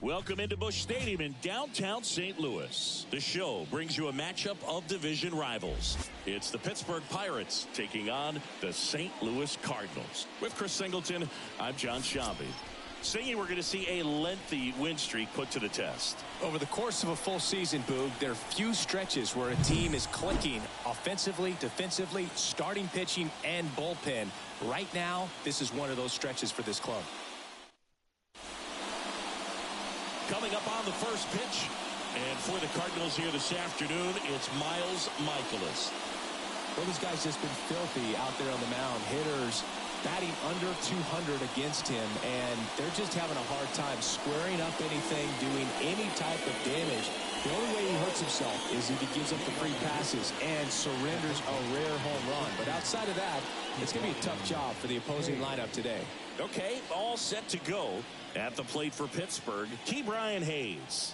Welcome into Busch Stadium in downtown St. Louis. The show brings you a matchup of division rivals. It's the Pittsburgh Pirates taking on the St. Louis Cardinals. With Chris Singleton, I'm John Shambi. Singy, we're going to see a lengthy win streak put to the test. Over the course of a full season, Boog, there are few stretches where a team is clicking offensively, defensively, starting pitching, and bullpen. Right now, this is one of those stretches for this club. Coming up on the first pitch, and for the Cardinals here this afternoon, it's Miles Mikolas. Well, this guy's just been filthy out there on the mound. Hitters batting under 200 against him, and they're just having a hard time squaring up anything, doing any type of damage. The only way he hurts himself is if he gives up the free passes and surrenders a rare home run. But outside of that, it's going to be a tough job for the opposing lineup today. Okay, all set to go. At the plate for Pittsburgh, Ke'Bryan Hayes.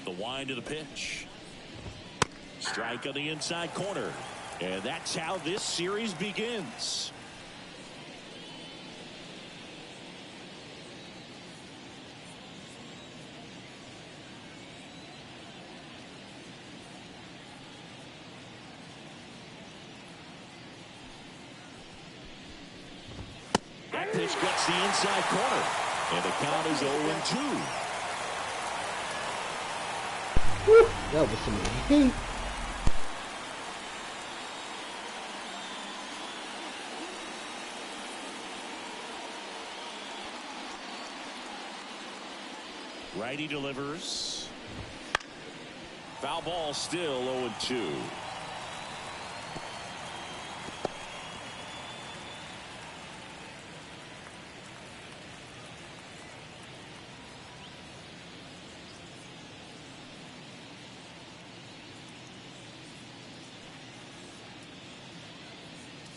The wind of the pitch. Strike on the inside corner. And that's how this series begins. That pitch gets the inside corner. And the count is 0-2. Woo, that was some heat. Righty delivers. Foul ball, still 0-2.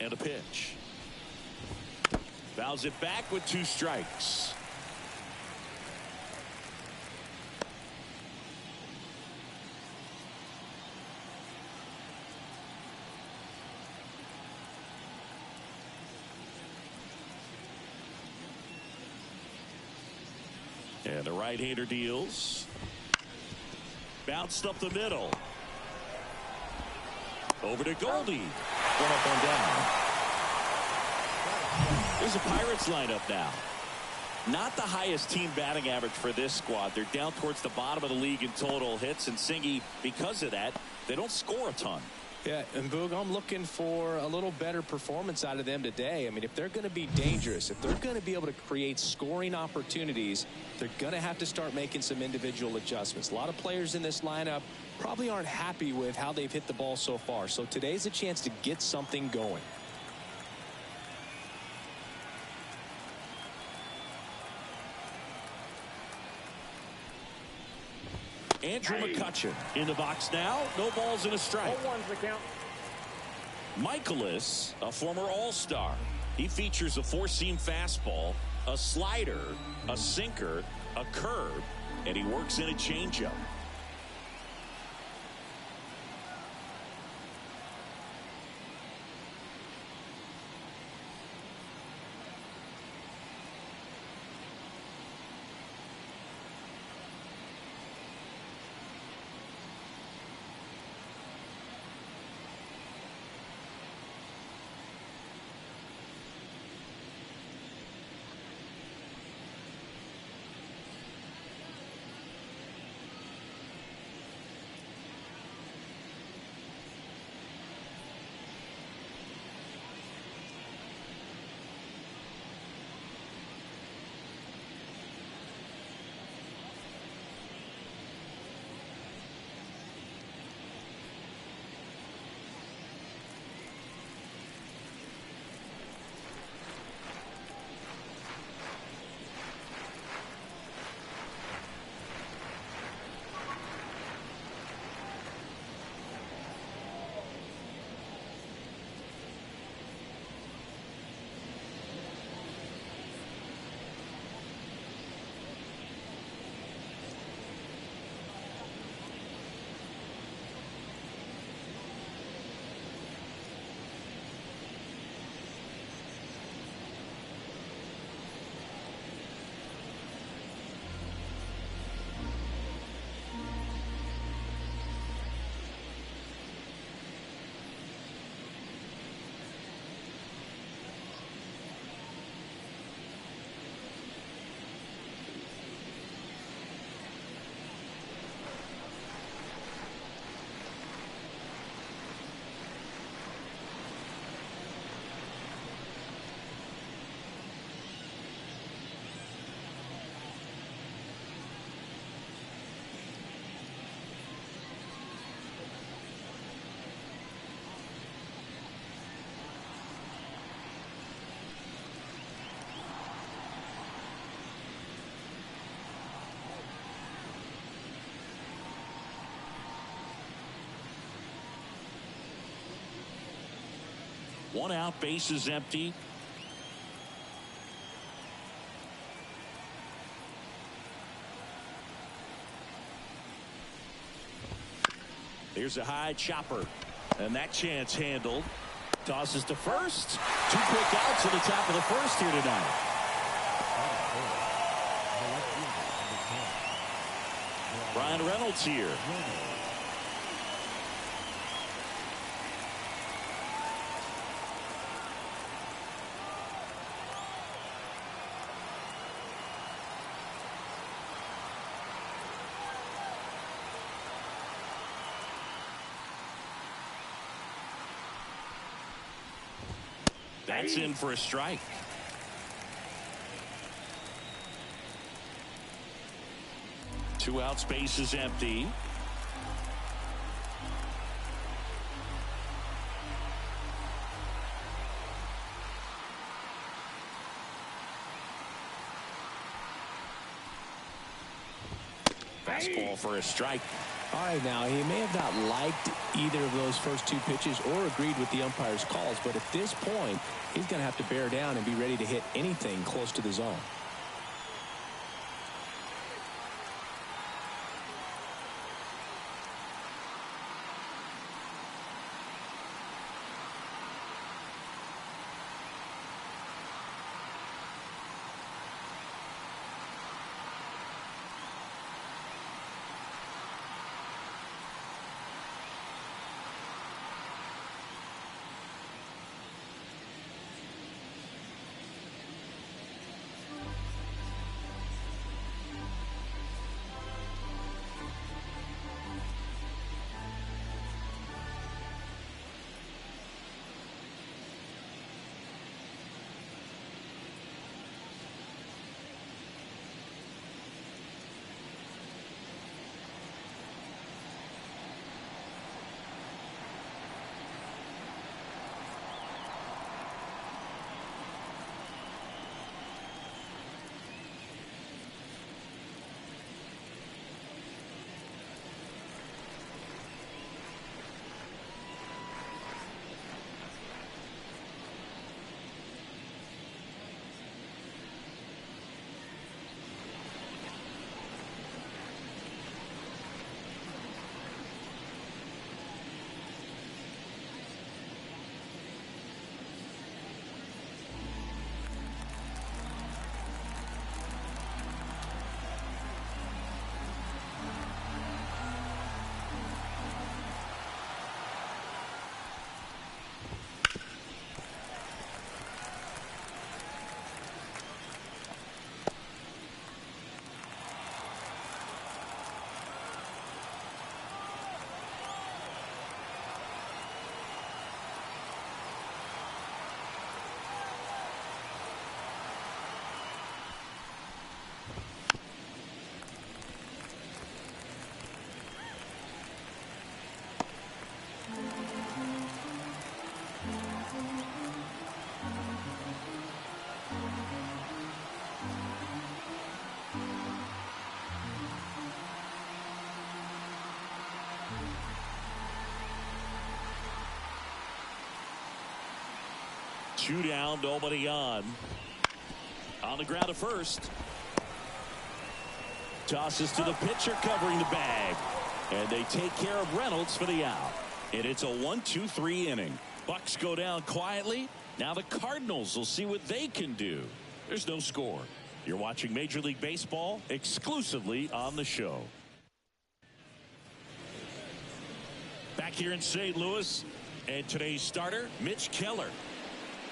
And a pitch. Fouls it back with 2 strikes. And the right-hander deals. Bounced up the middle. Over to Goldie. One up and down. There's a Pirates lineup now. Not the highest team batting average for this squad. They're down towards the bottom of the league in total hits. And Singy, because of that, they don't score a ton. Yeah, and Boog, I'm looking for a little better performance out of them today. I mean, if they're going to be dangerous, if they're going to be able to create scoring opportunities, they're going to have to start making some individual adjustments. A lot of players in this lineup probably aren't happy with how they've hit the ball so far. So today's a chance to get something going. Andrew McCutchen in the box now. No balls and a strike. 0-1's the count. Mikolas, a former All-Star. He features a 4-seam fastball, a slider, a sinker, a curve, and he works in a changeup. One out, base is empty. Here's a high chopper. And that chance handled. Tosses to first. 2 quick outs at the top of the first here tonight. Ryan Reynolds here. That's in for a strike. Two outs, base is empty. Fastball for a strike. All right, now, he may have not liked either of those first 2 pitches or agreed with the umpire's calls, but at this point, he's going to have to bear down and be ready to hit anything close to the zone. Two down, nobody on. On the ground to first. Tosses to the pitcher covering the bag. And they take care of Reynolds for the out. And it's a 1-2-3 inning. Bucks go down quietly. Now the Cardinals will see what they can do. There's no score. You're watching Major League Baseball exclusively on the show. Back here in St. Louis, and today's starter, Mitch Keller.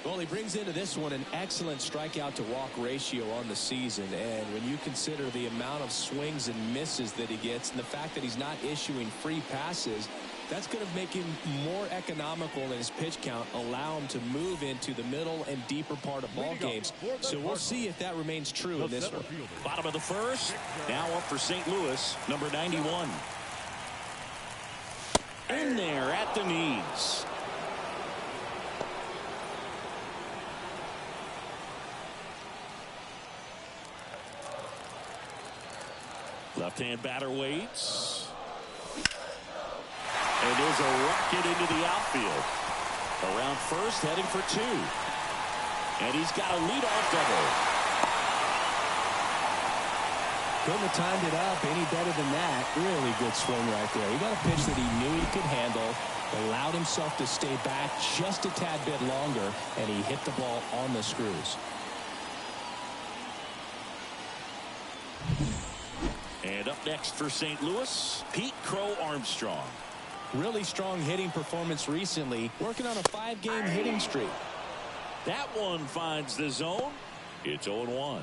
Well, he brings into this one an excellent strikeout to walk ratio on the season, and when you consider the amount of swings and misses that he gets and the fact that he's not issuing free passes, that's going to make him more economical in his pitch count, allow him to move into the middle and deeper part of ball games. So we'll see if that remains true in this one. Bottom of the first, now up for St. Louis, number 91. In there at the knees. Left-hand batter waits. And there's a rocket into the outfield. Around first, heading for two. And he's got a leadoff double. Couldn't have timed it up any better than that. Really good swing right there. He got a pitch that he knew he could handle, allowed himself to stay back just a tad bit longer, and he hit the ball on the screws. And up next for St. Louis, Pete Crow Armstrong. Really strong hitting performance recently, working on a 5-game hitting streak. That one finds the zone. It's 0-1.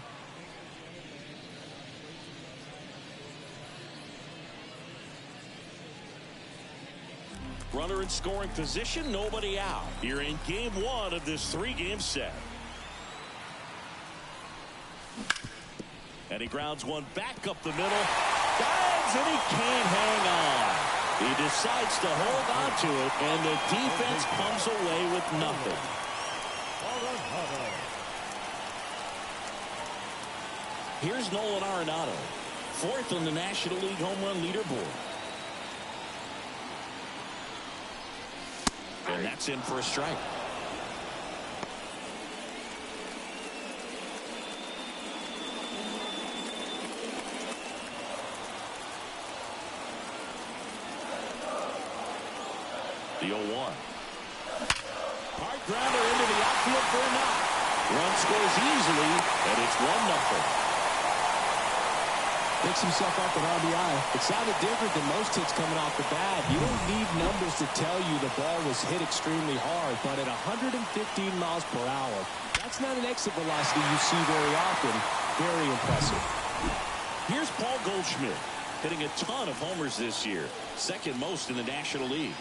Runner in scoring position, nobody out. Here in game one of this 3-game set. And he grounds one back up the middle. Dives, and he can't hang on. He decides to hold on to it, and the defense comes away with nothing. Here's Nolan Arenado, 4th on the National League home run leaderboard. And that's in for a strike. The 0-1. Hard grounder into the outfield for a knock. Run scores easily, and it's 1-0. Picks himself up an RBI. It sounded different than most hits coming off the bat. You don't need numbers to tell you the ball was hit extremely hard, but at 115 miles per hour, that's not an exit velocity you see very often. Very impressive. Here's Paul Goldschmidt, hitting a ton of homers this year, 2nd most in the National League.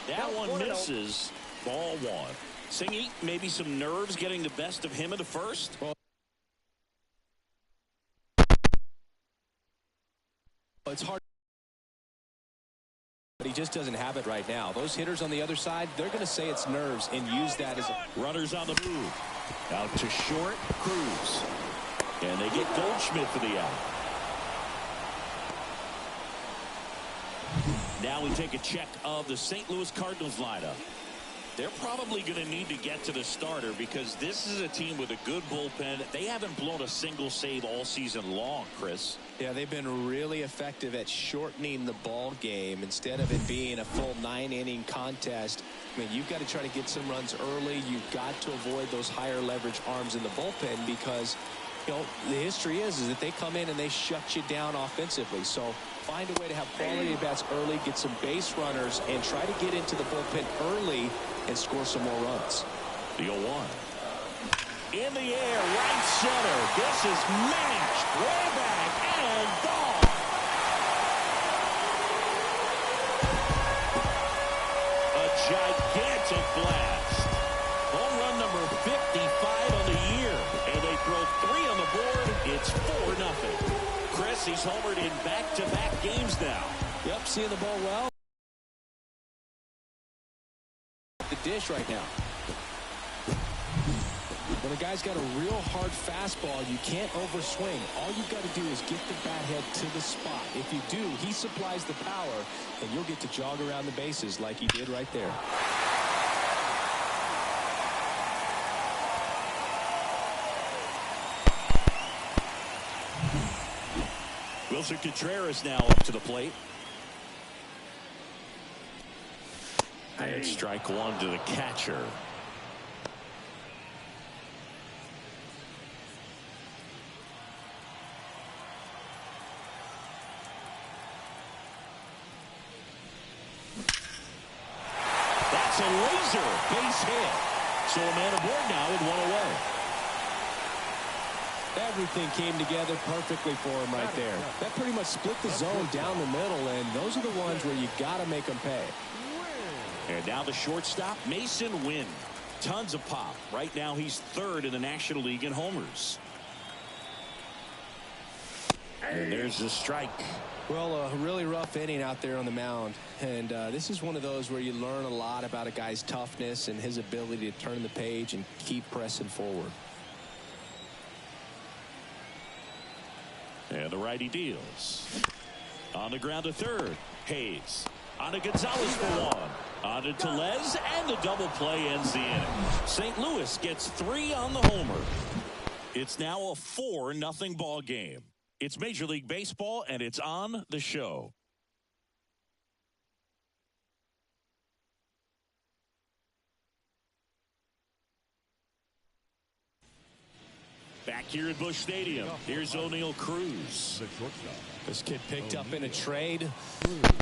That one misses. Ball 1. Singy, maybe some nerves getting the best of him in the first. Well, it's hard, but he just doesn't have it right now. Those hitters on the other side, they're going to say it's nerves and use that as a... Runners on the move. Out to short, Cruz. And they get Goldschmidt for the out. Now we take a check of the St. Louis Cardinals lineup. They're probably going to need to get to the starter because this is a team with a good bullpen. They haven't blown a single save all season long, Chris. Yeah, they've been really effective at shortening the ball game instead of it being a full 9-inning contest. I mean, you've got to try to get some runs early. You've got to avoid those higher leverage arms in the bullpen because, you know, the history is that they come in and they shut you down offensively. So find a way to have quality bats early, get some base runners, and try to get into the bullpen early and score some more runs. The 0-1. In the air, right center. This is matched way back and gone. A gigantic blast. Home run number 55 on the year. And they throw 3 on the board. It's 4-0. Chris, he's homered in back-to-back games now. Yep, seeing the ball well. The dish right now. When a guy's got a real hard fastball, you can't overswing. All you've got to do is get the bat head to the spot. If you do, he supplies the power, and you'll get to jog around the bases like he did right there. Wilson Contreras now up to the plate. And strike 1 to the catcher. That's a laser base hit. So a man aboard now with 1 away. Everything came together perfectly for him right there. That pretty much split the zone down the middle, and those are the ones where you got to make them pay. And now the shortstop, Mason Wynn. Tons of pop. Right now he's 3rd in the National League in homers. And there's the strike. Well, a really rough inning out there on the mound. And this is one of those where you learn a lot about a guy's toughness and his ability to turn the page and keep pressing forward. And the righty deals. On the ground to 3rd. Hayes. On to Gonzalez for one. On to Tellez, and the double play ends the inning. St. Louis gets 3 on the homer. It's now a 4-0 ball game. It's Major League Baseball, and it's on the show. Back here at Busch Stadium, here's O'Neal Cruz. This kid picked up in a trade.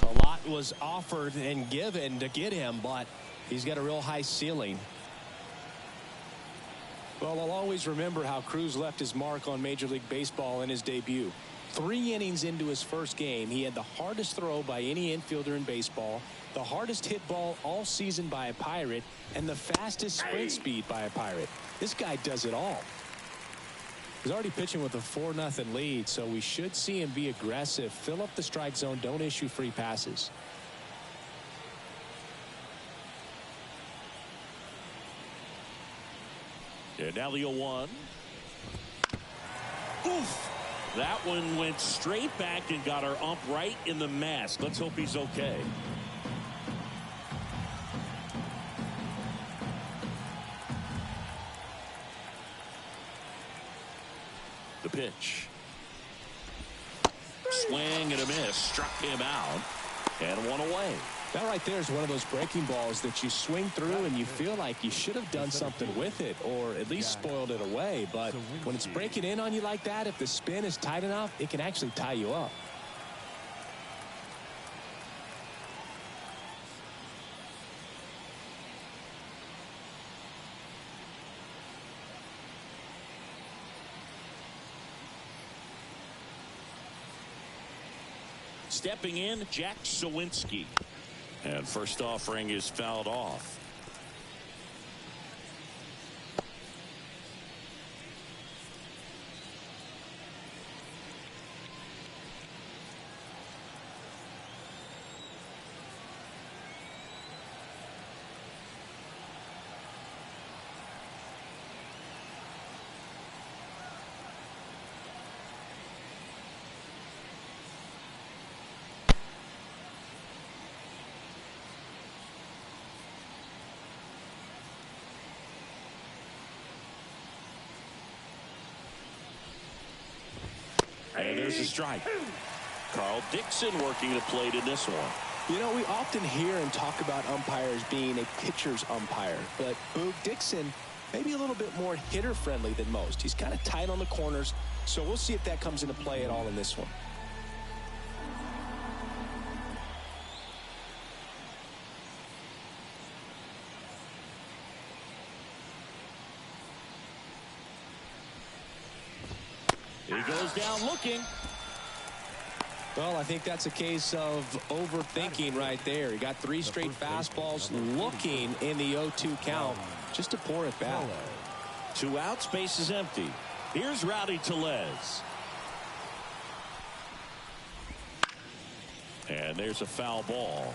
A lot was offered and given to get him, but he's got a real high ceiling. Well, I'll always remember how Cruz left his mark on Major League Baseball in his debut. 3 innings into his first game, he had the hardest throw by any infielder in baseball, the hardest hit ball all season by a Pirate, and the fastest sprint speed by a Pirate. This guy does it all. He's already pitching with a 4-0 lead, so we should see him be aggressive, fill up the strike zone, don't issue free passes. And now the 0-1. Oof! That one went straight back and got our ump right in the mask. Let's hope he's okay. The pitch. Swing and a miss. Struck him out. And one away. That right there is one of those breaking balls that you swing through and you feel like you should have done something with it or at least spoiled it away. But when it's breaking in on you like that, if the spin is tight enough, it can actually tie you up. Stepping in, Jack Sawinski. And first offering is fouled off. And there's a strike. Carl Dixon working the plate in this one. You know, we often hear and talk about umpires being a pitcher's umpire, but Boog Dixon maybe a little bit more hitter friendly than most. He's kind of tight on the corners, so we'll see if that comes into play at all in this one. He goes down looking. Well, I think that's a case of overthinking right there. He got 3 straight fastballs looking in the 0-2 count just to pour it back. 2 outs, base is empty. Here's Rowdy Tellez. And there's a foul ball.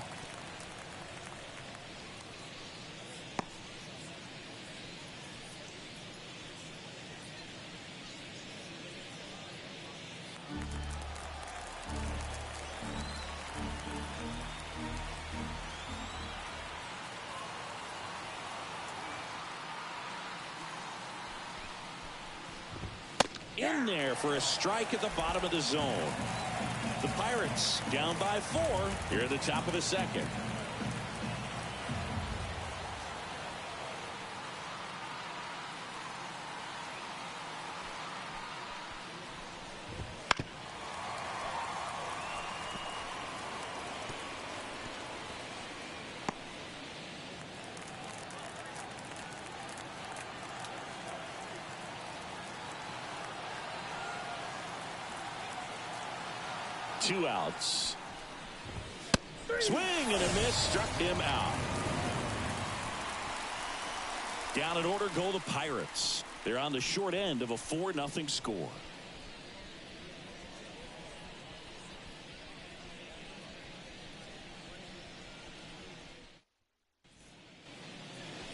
In there for a strike at the bottom of the zone. The Pirates down by 4 here at the top of the second. Two outs. Swing and a miss, struck him out. Down in order go the Pirates. They're on the short end of a 4-0 score.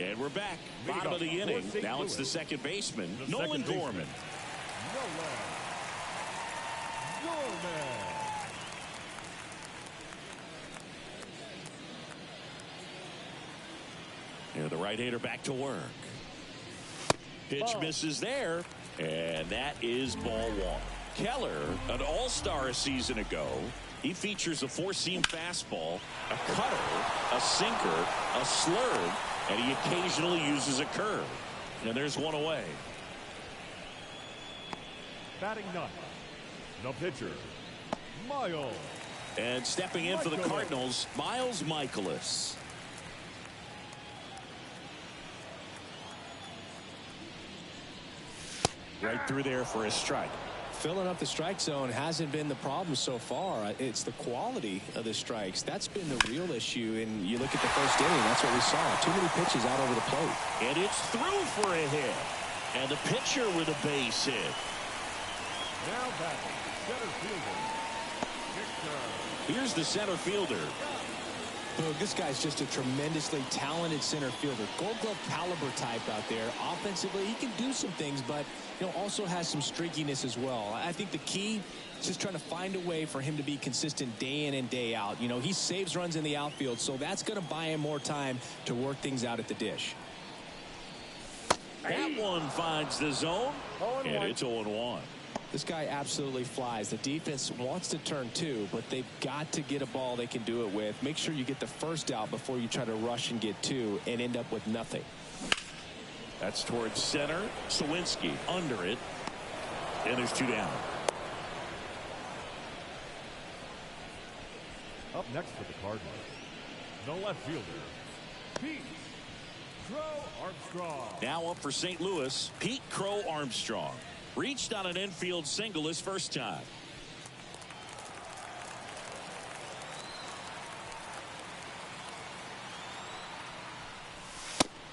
And we're back. Bottom of the inning. Now it's the second baseman, Nolan Gorman. Right-hander back to work. Pitch misses there, and that is ball one. Keller, an all-star a season ago. He features a four-seam fastball, a cutter, a sinker, a slurve, and he occasionally uses a curve. And there's one away. Batting ninth, the pitcher, Miles. And stepping in for the Cardinals, Miles Michaelis. Right through there for a strike. Filling up the strike zone hasn't been the problem so far. It's the quality of the strikes. That's been the real issue. And you look at the first inning, that's what we saw. Too many pitches out over the plate. And it's through for a hit. And the pitcher with a base hit. Now batting, center fielder, Victor. Here's the center fielder. Boog, this guy's just a tremendously talented center fielder. Gold Glove caliber type out there. Offensively, he can do some things, but also has some streakiness as well. I think the key is just trying to find a way for him to be consistent day in and day out. He saves runs in the outfield, so that's going to buy him more time to work things out at the dish. That one finds the zone, and it's 0-1. This guy absolutely flies. The defense wants to turn two, but they've got to get a ball they can do it with. Make sure you get the first out before you try to rush and get two and end up with nothing. That's towards center. Sawinski under it. And there's two down. Up next for the Cardinals, the left fielder, Pete Crow Armstrong. Now up for St. Louis, Pete Crow Armstrong. Reached on an infield single his first time.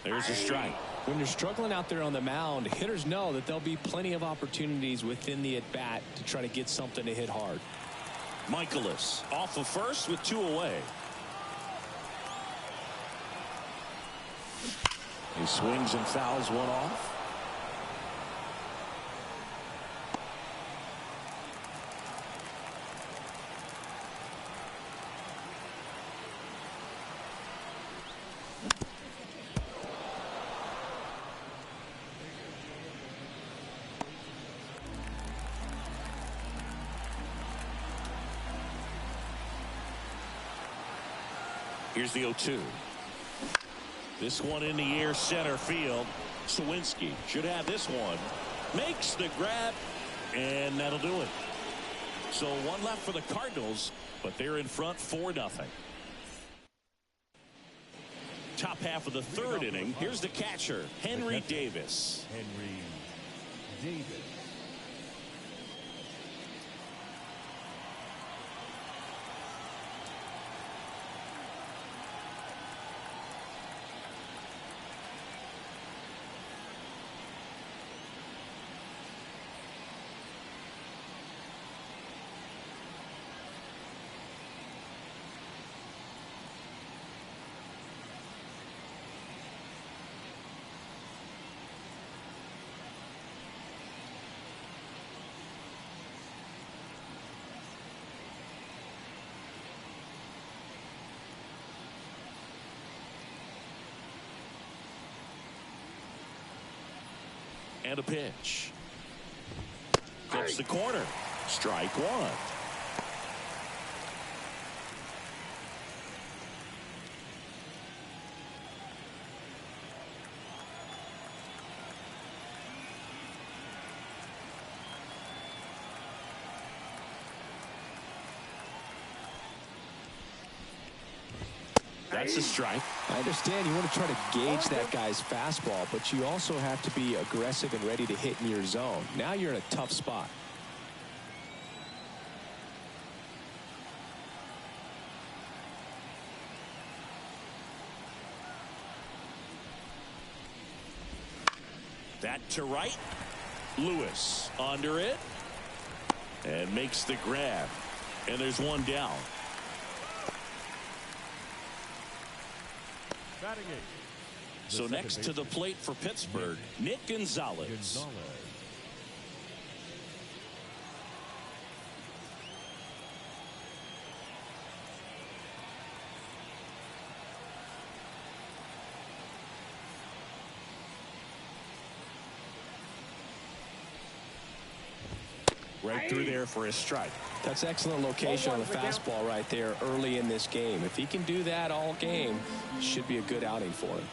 There's a strike. When you're struggling out there on the mound, hitters know that there'll be plenty of opportunities within the at-bat to try to get something to hit hard. Michaelis off of first with two away. He swings and fouls one off. Here's the 0-2. This one in the air, center field. Sawinski should have this one. Makes the grab, and that'll do it. So one left for the Cardinals, but they're in front 4-0. Top half of the third inning. Here's the catcher, Henry Davis. Henry Davis. And a pitch. Flips the corner. Strike one. That's a strike. I understand you want to try to gauge that guy's fastball, but you also have to be aggressive and ready to hit in your zone. Now you're in a tough spot. That to right. Lewis under it. And makes the grab. And there's one down. Batting eight. So next to the plate for Pittsburgh, Nick Gonzalez. Right through there for his strike. That's excellent location on the fastball right there early in this game. If he can do that all game, should be a good outing for him.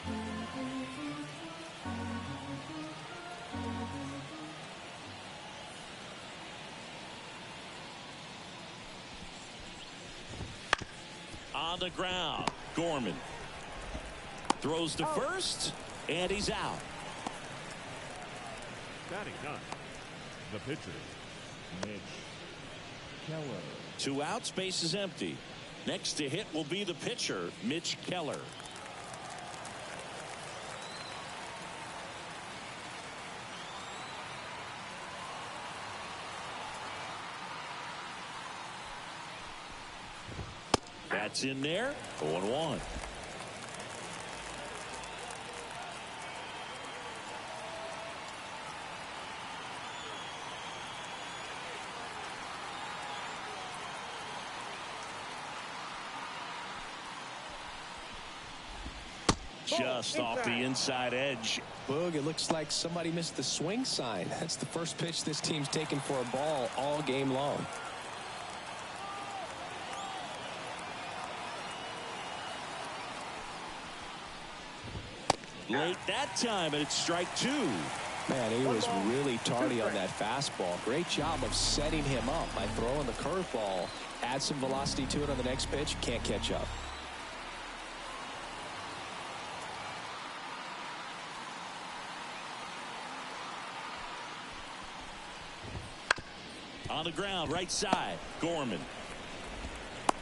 On the ground, Gorman throws to first, and he's out. Batting none. The pitcher, Mitch Keller. 2 outs, base is empty. Next to hit will be the pitcher, Mitch Keller. That's in there. 0-1. Just off the inside edge. Boog, it looks like somebody missed the swing sign. That's the first pitch this team's taken for a ball all game long. Late that time, and it's strike 2. Man, he was really tardy on that fastball. Great job of setting him up by throwing the curveball. Add some velocity to it on the next pitch. Can't catch up. On the ground, right side, Gorman.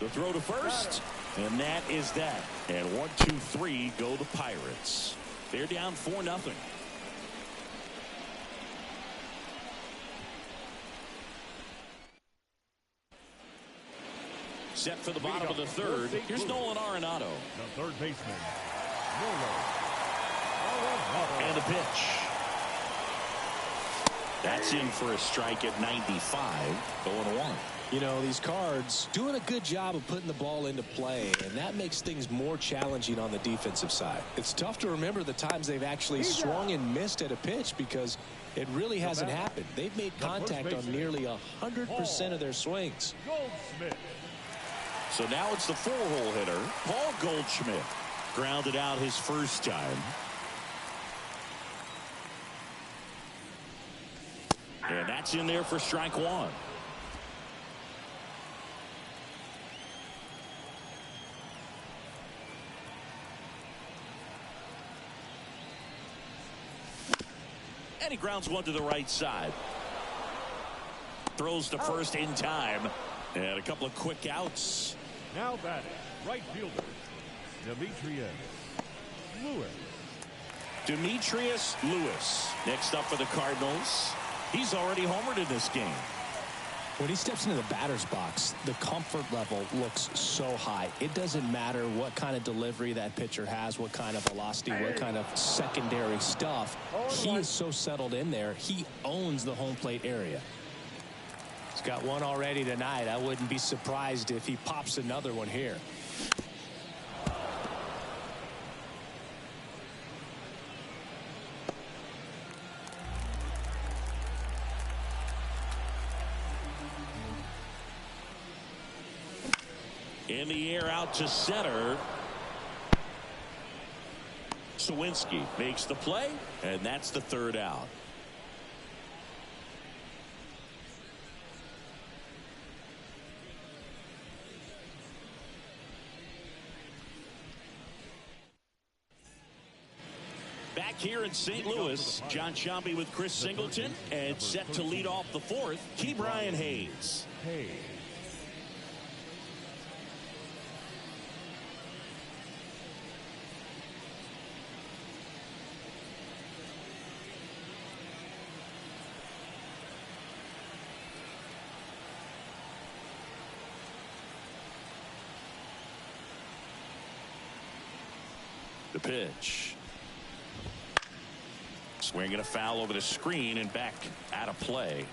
The throw to first, and that is that. And 1, 2, 3 go the Pirates. They're down 4-0. Set for the bottom of the third. Here's Nolan Arenado. The third baseman, Nolan Arenado. And the pitch. That's in for a strike at 95. 0-1. You know, these Cards doing a good job of putting the ball into play, and that makes things more challenging on the defensive side. It's tough to remember the times they've actually swung and missed at a pitch because it really hasn't happened. They've made contact on nearly 100% of their swings. Goldschmidt. So now it's the 4-hole hitter, Paul Goldschmidt. Grounded out his first time. And that's in there for strike 1. And he grounds one to the right side. Throws to first in time. And a couple of quick outs. Now batting, right fielder, Demetrius Lewis. Demetrius Lewis. Next up for the Cardinals. He's already homered in this game. When he steps into the batter's box, the comfort level looks so high. It doesn't matter what kind of delivery that pitcher has, what kind of velocity, what kind of secondary stuff. He is so settled in there. He owns the home plate area. He's got one already tonight. I wouldn't be surprised if he pops another one here. In the air out to center. Sawinski makes the play, and that's the third out. Back here in St. Louis, John Sciambi with Chris Singleton, and set to lead off the fourth, Ke'Bryan Hayes. The pitch. Swinging a foul over the screen and back out of play.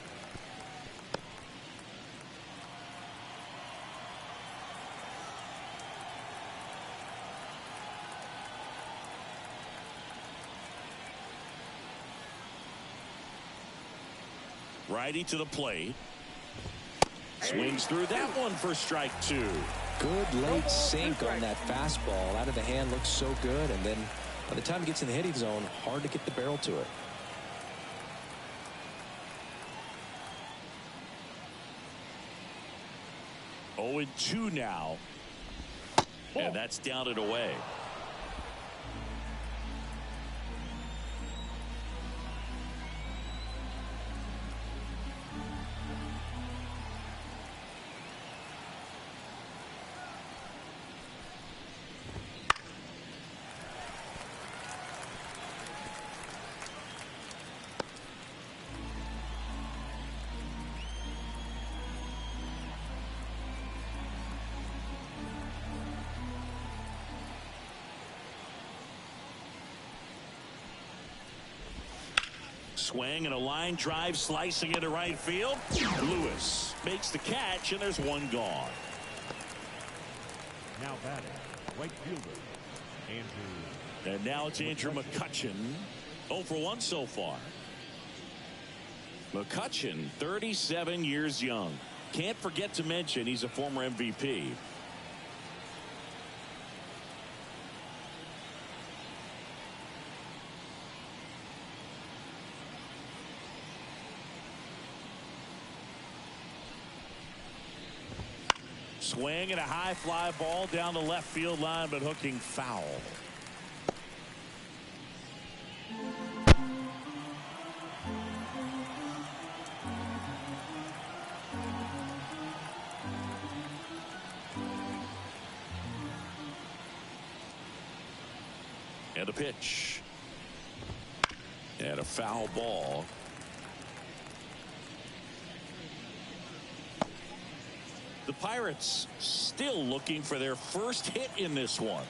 Righty to the plate. Swings through that one for strike 2. Good late sink on that fastball. Out of the hand, looks so good. And then by the time it gets in the hitting zone, hard to get the barrel to it. Oh, 2 now. And that's down and away. Swing and a line drive slicing into right field. Lewis makes the catch, and there's one gone. Now batting, right fielder, Andrew. And now it's Andrew McCutchen. 0 for 1 so far. McCutchen, 37 years young. Can't forget to mention he's a former MVP. Swing and a high fly ball down the left field line, but hooking foul. And a pitch. And a foul ball. The Pirates still looking for their first hit in this one.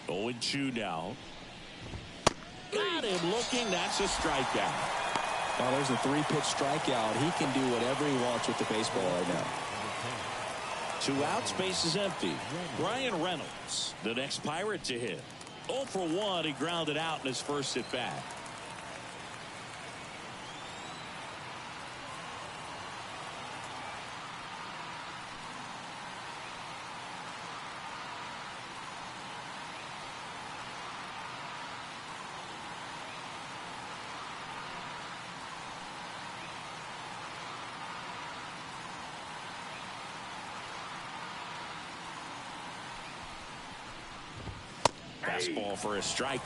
Oh, 2 now. Got him looking. That's a strikeout. Oh, there's a 3-pitch strikeout. He can do whatever he wants with the baseball right now. 2 outs, base is empty. Brian Reynolds, the next Pirate to hit. 0 for 1, he grounded out in his first at bat. Fastball for a strike.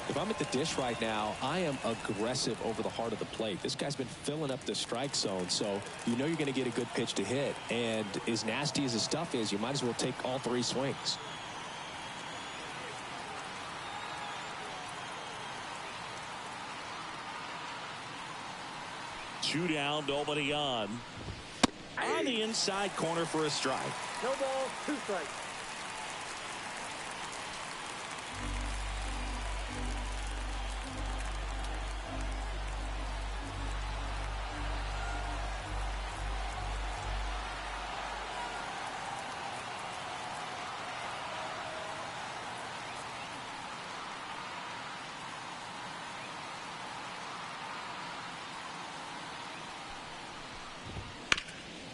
If I'm at the dish right now, I am aggressive over the heart of the plate. This guy's been filling up the strike zone, so you know you're going to get a good pitch to hit. And as nasty as his stuff is, you might as well take all 3 swings. Two down, nobody on. On the inside corner for a strike. No ball, 2 strikes.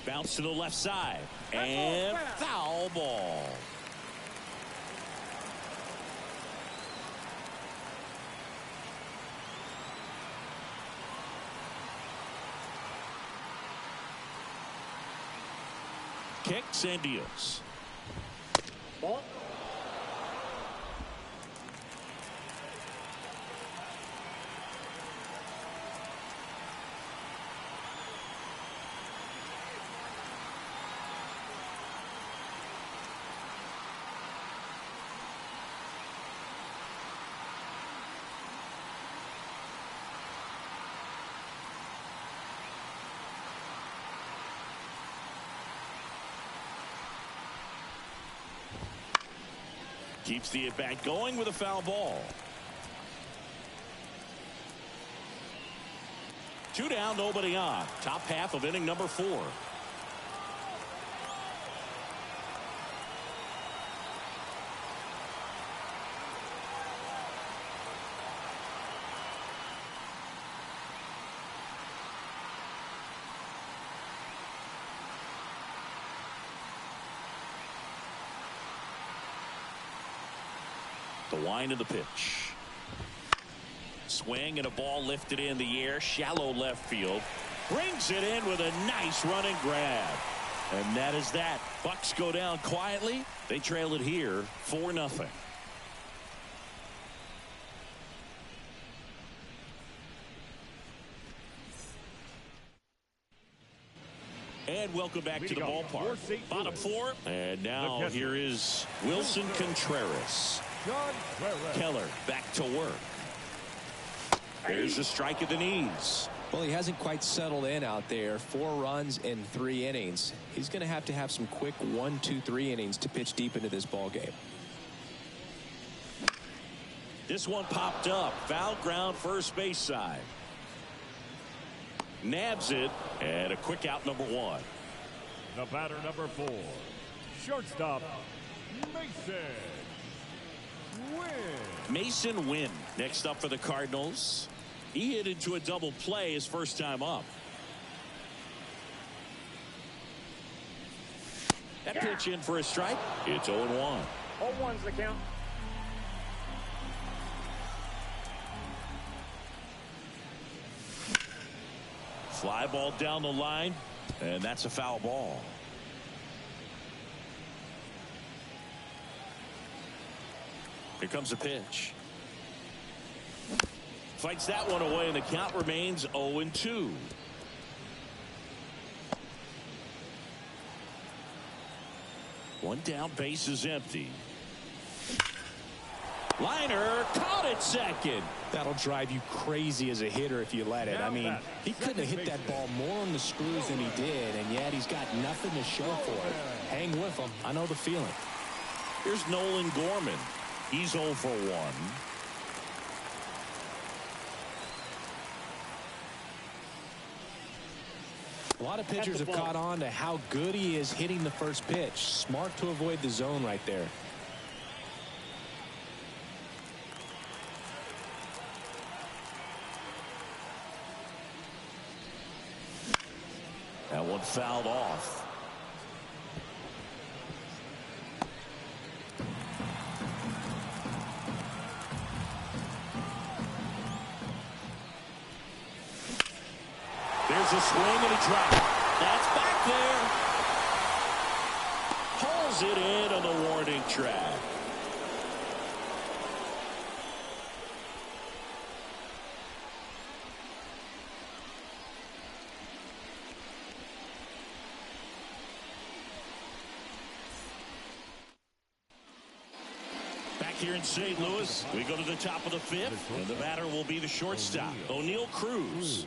Bounce to the left side. And foul ball. Kicks and deals. Ball. Keeps the at-bat going with a foul ball. 2 down, nobody on. Top half of inning number 4. wind of the pitch. Swing and a ball lifted in the air. Shallow left field. Brings it in with a nice running grab. And that is that. Bucks go down quietly. They trail it here 4-0. And welcome back to the ballpark. Bottom four. And now here is Wilson Contreras. Keller back to work. There's a strike at the knees. Well, he hasn't quite settled in out there. 4 runs in 3 innings. He's going to have some quick 1, 2, 3 innings to pitch deep into this ball game. This one popped up. Foul ground first base side. Nabs it, and a quick out, number 1. The batter, number 4, shortstop, Mason Wynn next up for the Cardinals. He hit into a double play his first time up. That pitch in for a strike. It's 0-1. 0-1's the count. Fly ball down the line, and that's a foul ball. Here comes a pitch. Fights that one away, and the count remains 0-2. One down, base is empty. Liner caught it second. That'll drive you crazy as a hitter if you let it. I mean, he couldn't have hit that ball more on the screws than he did, and yet he's got nothing to show for it. Hang with him. I know the feeling. Here's Nolan Gorman. He's 0 for 1. A lot of pitchers have caught on to how good he is hitting the first pitch. Smart to avoid the zone right there. That one fouled off. There's a swing and a drop. That's back there. Pulls it in on the warning track. Here in St. Louis, we go to the top of the 5th, and the batter will be the shortstop, O'Neill Cruz.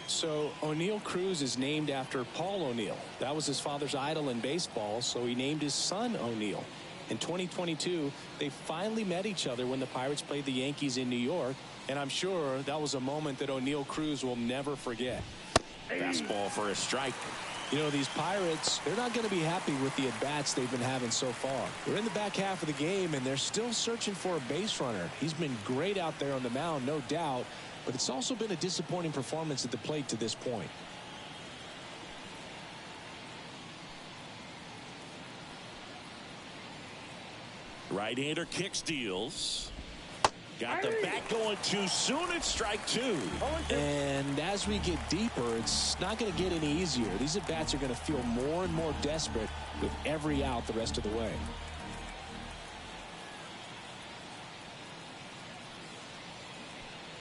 So O'Neill Cruz is named after Paul O'Neill. That was his father's idol in baseball, so he named his son O'Neill. In 2022, they finally met each other when the Pirates played the Yankees in New York, and I'm sure that was a moment that O'Neill Cruz will never forget. Fastball for a strike. You know, these Pirates, they're not going to be happy with the at-bats they've been having so far. They're in the back half of the game, and they're still searching for a base runner. He's been great out there on the mound, no doubt, but it's also been a disappointing performance at the plate to this point. Right-hander kick steals. Got the bat going too soon. It's strike 2. And as we get deeper, it's not going to get any easier. These at-bats are going to feel more and more desperate with every out the rest of the way.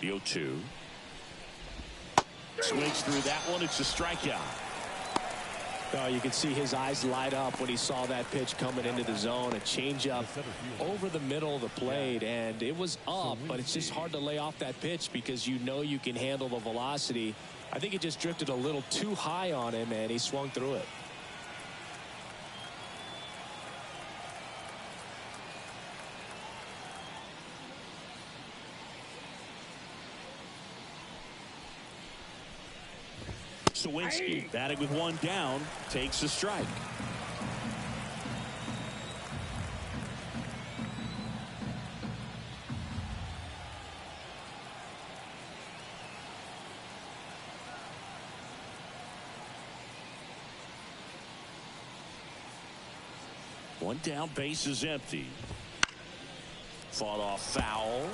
The 0-2. Swings through that one. It's a strikeout. Oh, you can see his eyes light up when he saw that pitch coming into the zone. A changeup over the middle of the plate, and it was up, but it's just hard to lay off that pitch because you know you can handle the velocity. I think it just drifted a little too high on him, and he swung through it. Sawinski batting with one down, takes a strike. One down, base is empty. Fought off foul.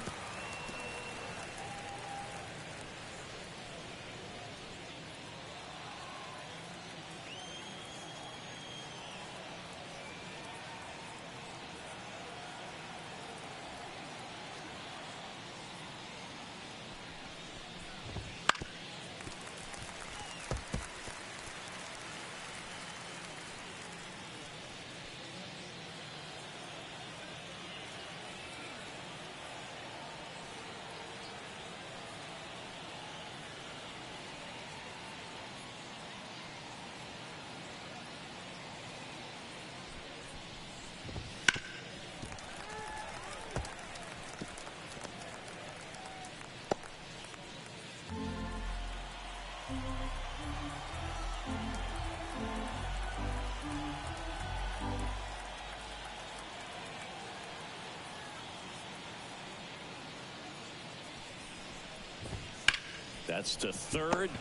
That's to third.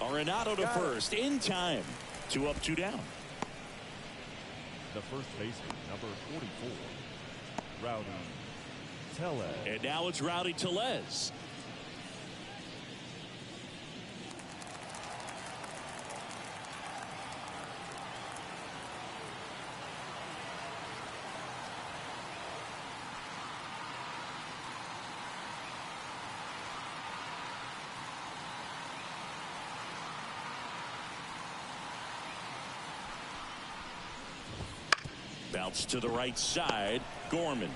Arenado to first in time. 2 up, 2 down. The first baseman, number 44, Rowdy Tellez. And now it's Rowdy Tellez. Bounce to the right side. Gorman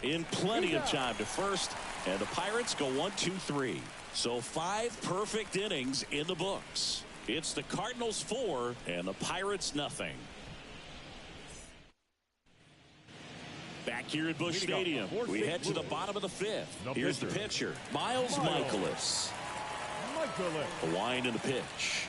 in plenty of time to first, and the Pirates go 1-2-3. So 5 perfect innings in the books. It's the Cardinals 4 and the Pirates nothing. Back here at Busch Stadium, we head to the bottom of the 5th. Here's the pitcher, Miles Mikolas. A wind in the pitch.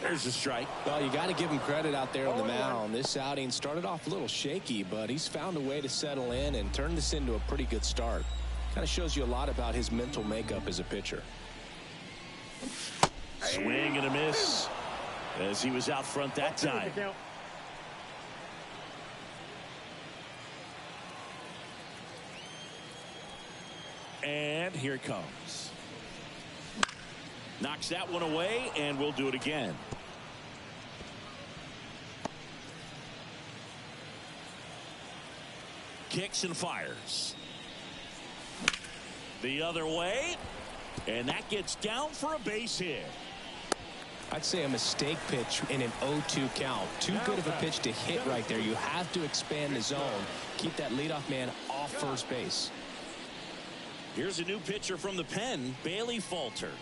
There's a strike. Well, you got to give him credit out there on the mound. This outing started off a little shaky, but he's found a way to settle in and turn this into a pretty good start. Kind of shows you a lot about his mental makeup as a pitcher. Swing and a miss as he was out front that time. And here it comes. Knocks that one away, and we'll do it again. Kicks and fires. The other way, and that gets down for a base hit. I'd say a mistake pitch in an 0-2 count. Too good of a pitch to hit right there. You have to expand the zone. Keep that leadoff man off first base. Here's a new pitcher from the pen, Bailey Falter.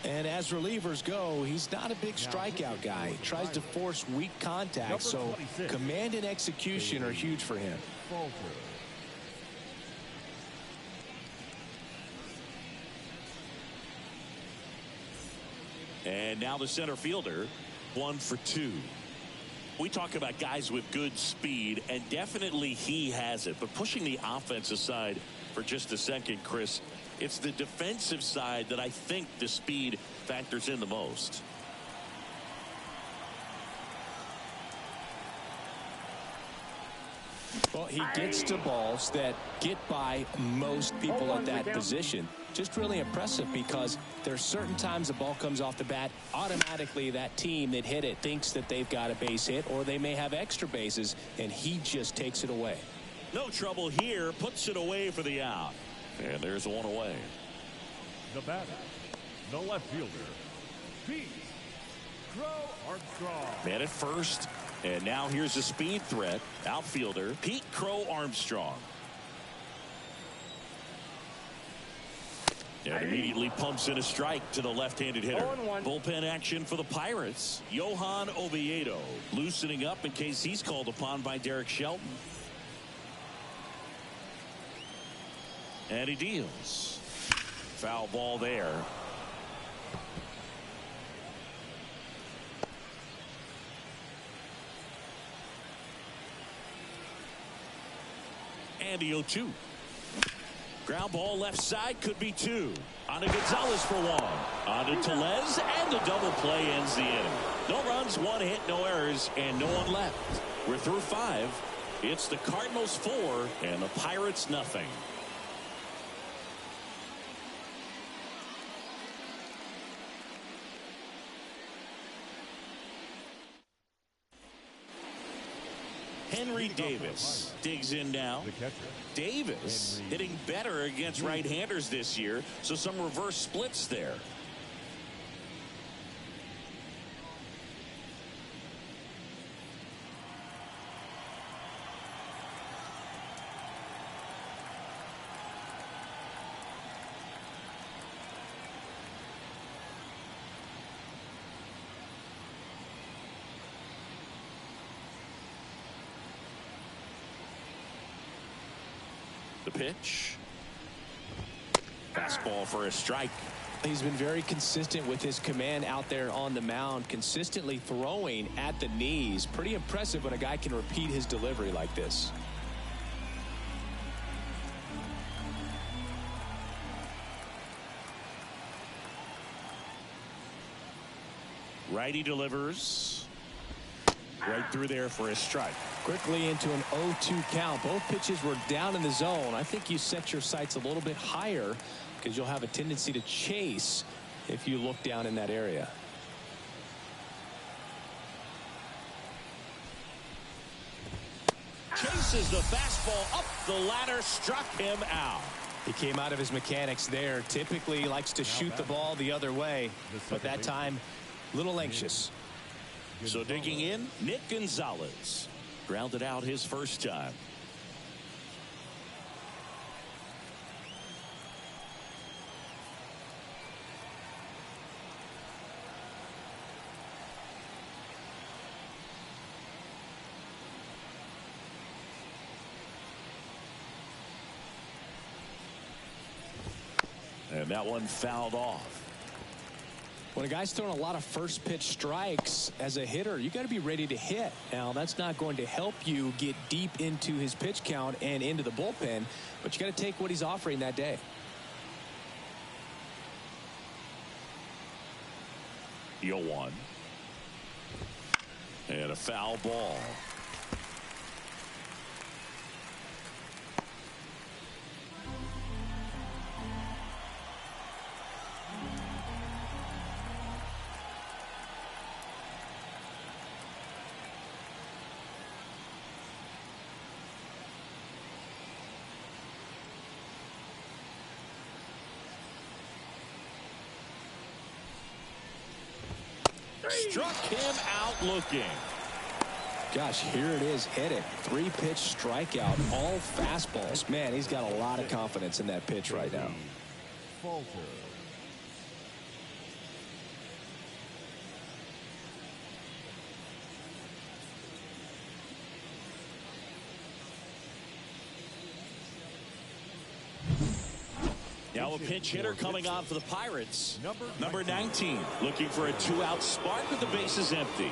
And as relievers go, he's not a big strikeout guy. He tries to force weak contact, so command and execution are huge for him. And now the center fielder, 1 for 2. We talk about guys with good speed, and definitely he has it. But pushing the offense aside for just a second, Chris, it's the defensive side that I think the speed factors in the most. Well, he gets to balls that get by most people at that position. Just really impressive because there's certain times the ball comes off the bat, automatically that team that hit it thinks that they've got a base hit, or they may have extra bases, and he just takes it away. No trouble here, puts it away for the out. And there's one away. The batter, the left fielder, Pete Crow Armstrong. Man at first, and now here's a speed threat. Outfielder Pete Crow Armstrong. And immediately pumps in a strike to the left-handed hitter. Bullpen action for the Pirates. Johan Oviedo loosening up in case he's called upon by Derek Shelton. And he deals. Foul ball there. And the 0-2. Ground ball left side, could be 2. On to Gonzalez for 1. On to Tellez, and the double play ends the inning. No runs, 1 hit, no errors, and no one left. We're through 5. It's the Cardinals 4 and the Pirates nothing. Henry Davis digs in now. Davis hitting better against right-handers this year, so some reverse splits there. The pitch. Fastball for a strike. He's been very consistent with his command out there on the mound, consistently throwing at the knees. Pretty impressive when a guy can repeat his delivery like this. Righty delivers. Right through there for a strike. Quickly into an 0-2 count. Both pitches were down in the zone. I think you set your sights a little bit higher because you'll have a tendency to chase if you look down in that area. Chases the fastball up the ladder, struck him out. He came out of his mechanics there. Typically he likes to shoot the ball the other way, but that time a little anxious. So digging in, Nick Gonzalez. Grounded out his first time. And that one fouled off. When a guy's throwing a lot of first pitch strikes as a hitter, you got to be ready to hit. Now, that's not going to help you get deep into his pitch count and into the bullpen, but you got to take what he's offering that day. 0-1. And a foul ball. Struck him out looking. Gosh, here it is, hit it. 3-pitch strikeout, all fastballs. Man, he's got a lot of confidence in that pitch right now. Now a pinch hitter coming on for the Pirates. Number 19, looking for a 2-out spark with the bases empty.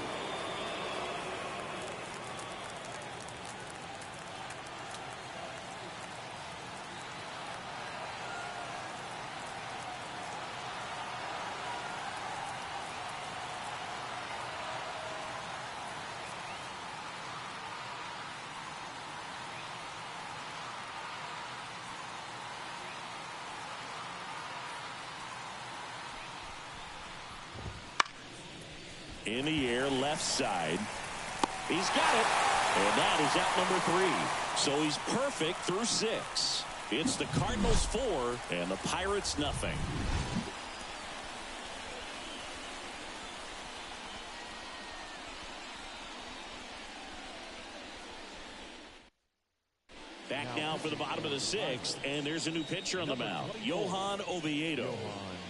In the air, left side. He's got it. And that is out number 3. So he's perfect through 6. It's the Cardinals 4 and the Pirates nothing. Back now for the bottom of the 6th, and there's a new pitcher on the mound, Johan Oviedo.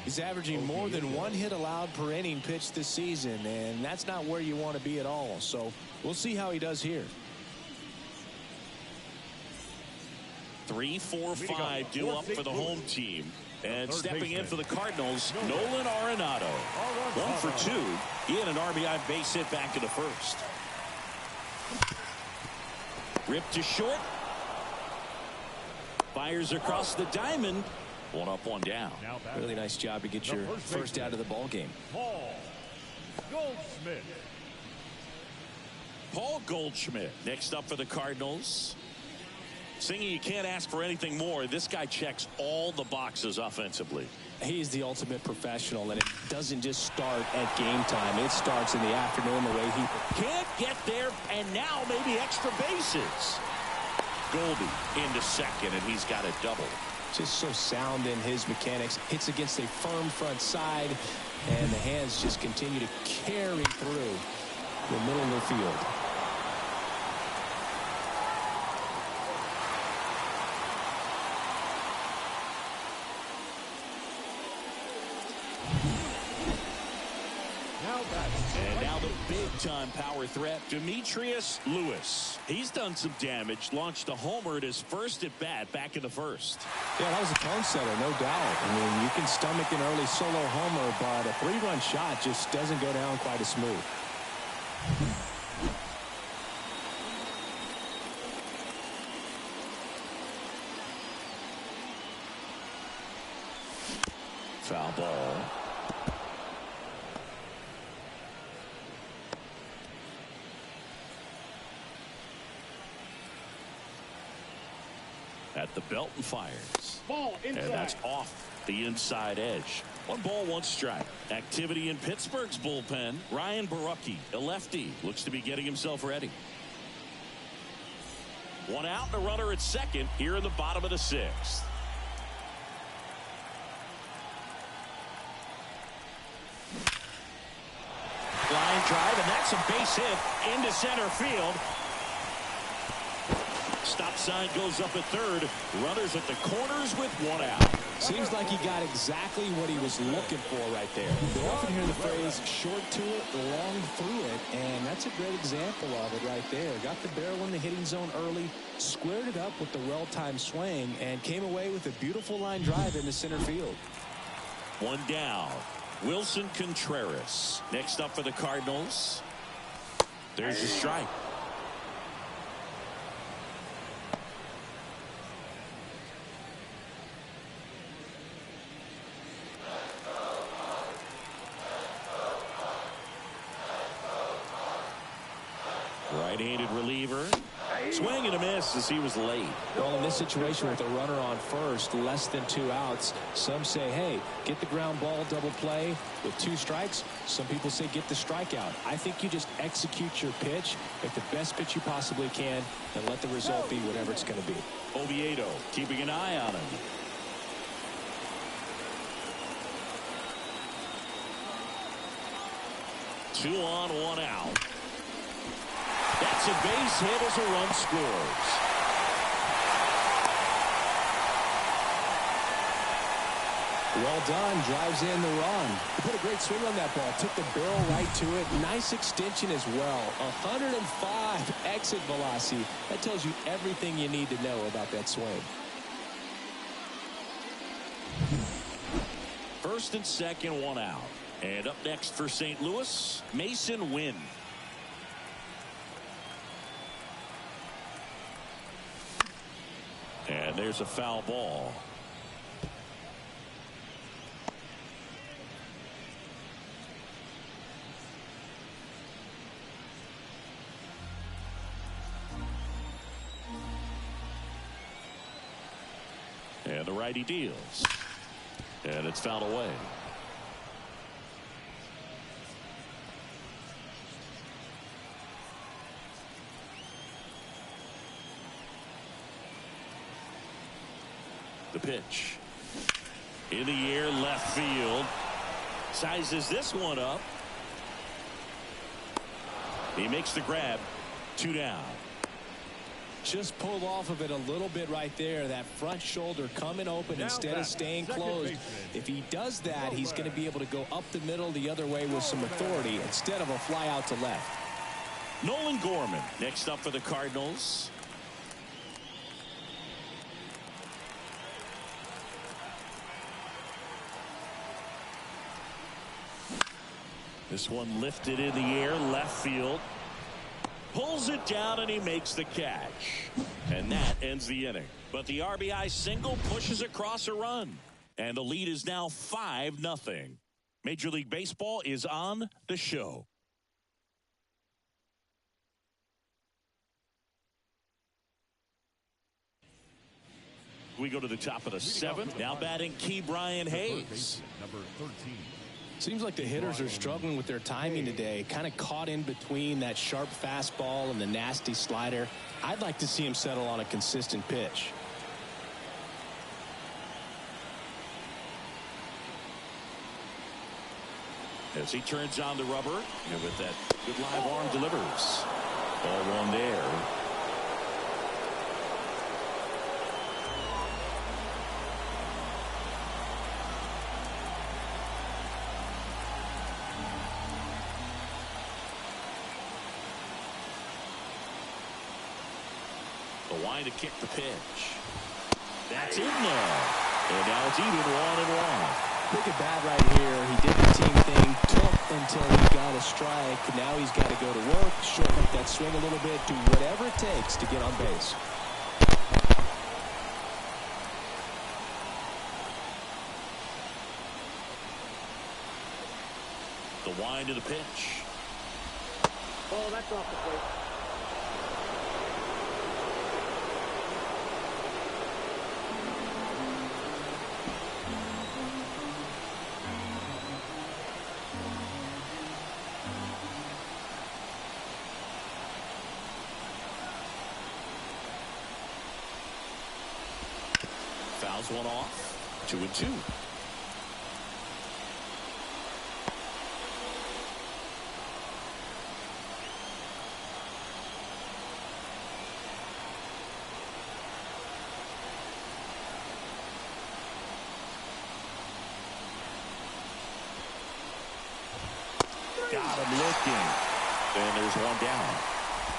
He's averaging more than 1 hit allowed per inning pitched this season, and that's not where you want to be at all. So we'll see how he does here. 3-4-5 due up for the home team. And stepping in for the Cardinals, Nolan Arenado. 1 for 2. He had an RBI base hit back in the first. Ripped to short. Fires across the diamond. 1 up, 1 down. Really nice job to get your first out of the ball game. Paul Goldschmidt. Paul Goldschmidt next up for the Cardinals. Singing, you can't ask for anything more. This guy checks all the boxes offensively. He's the ultimate professional, and it doesn't just start at game time. It starts in the afternoon the way he can't get there, and now maybe extra bases. Goldie into second, and he's got a double. Just so sound in his mechanics. Hits against a firm front side, and the hands just continue to carry through the middle of the field. And now the big-time power threat, Demetrius Lewis. He's done some damage, launched a homer at his first at-bat back in the first. Yeah, that was a tone setter, no doubt. I mean, you can stomach an early solo homer, but a 3-run shot just doesn't go down quite as smooth. Foul ball. At the belt and fires. Ball inside. And that's off the inside edge. 1 ball, 1 strike. Activity in Pittsburgh's bullpen. Ryan Barucki, a lefty, looks to be getting himself ready. 1 out and a runner at second here in the bottom of the 6th. Line drive, and that's a base hit into center field. Stop sign goes up at third. Runners at the corners with 1 out. Seems like he got exactly what he was looking for right there. They often hear the phrase short to it, long through it, and that's a great example of it right there. Got the barrel in the hitting zone early, squared it up with the well-timed swing, and came away with a beautiful line drive into center field. 1 down. Wilson Contreras next up for the Cardinals. There's a strike. Right-handed reliever. Swing and a miss as he was late. Well, in this situation with a runner on first, less than 2 outs, some say, hey, get the ground ball, double play with 2 strikes. Some people say get the strikeout. I think you just execute your pitch, make the best pitch you possibly can, and let the result be whatever it's going to be. Oviedo keeping an eye on him. Two on, 1 out. That's a base hit as a run scores. Well done. Drives in the run. He put a great swing on that ball. Took the barrel right to it. Nice extension as well. 105 exit velocity. That tells you everything you need to know about that swing. First and second, 1 out. And up next for St. Louis, Mason Wynn. And there's a foul ball. And the righty deals. And it's fouled away. The pitch. In the air, left field. Sizes this one up. He makes the grab. 2 down. Just pulled off of it a little bit right there. That front shoulder coming open instead of staying closed. If he does that, he's going to be able to go up the middle the other way with some authority instead of a fly out to left. Nolan Gorman next up for the Cardinals. This one lifted in the air, left field. Pulls it down and he makes the catch. And that ends the inning. But the RBI single pushes across a run. And the lead is now 5-0. Major League Baseball is on the show. We go to the top of the seventh. Now batting Key Brian Hayes. Number 13. Seems like the hitters are struggling with their timing today. Kind of caught in between that sharp fastball and the nasty slider. I'd like to see him settle on a consistent pitch. As he turns on the rubber, and with that good live arm delivers. Ball one there. The line to kick the pitch. That's in there. And now it's even 1-1. Look at bat right here. He did the team thing, took until he got a strike. Now he's got to go to work, shorten up that swing a little bit, do whatever it takes to get on base. The wind to the pitch. Oh, that's off the plate. Fouls one off. 2-2. Got him looking. And there's one down.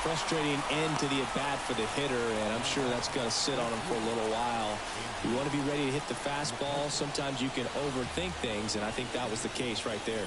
Frustrating end to the at-bat for the hitter, and I'm sure that's going to sit on him for a little while. You want to be ready to hit the fastball. Sometimes you can overthink things, and I think that was the case right there.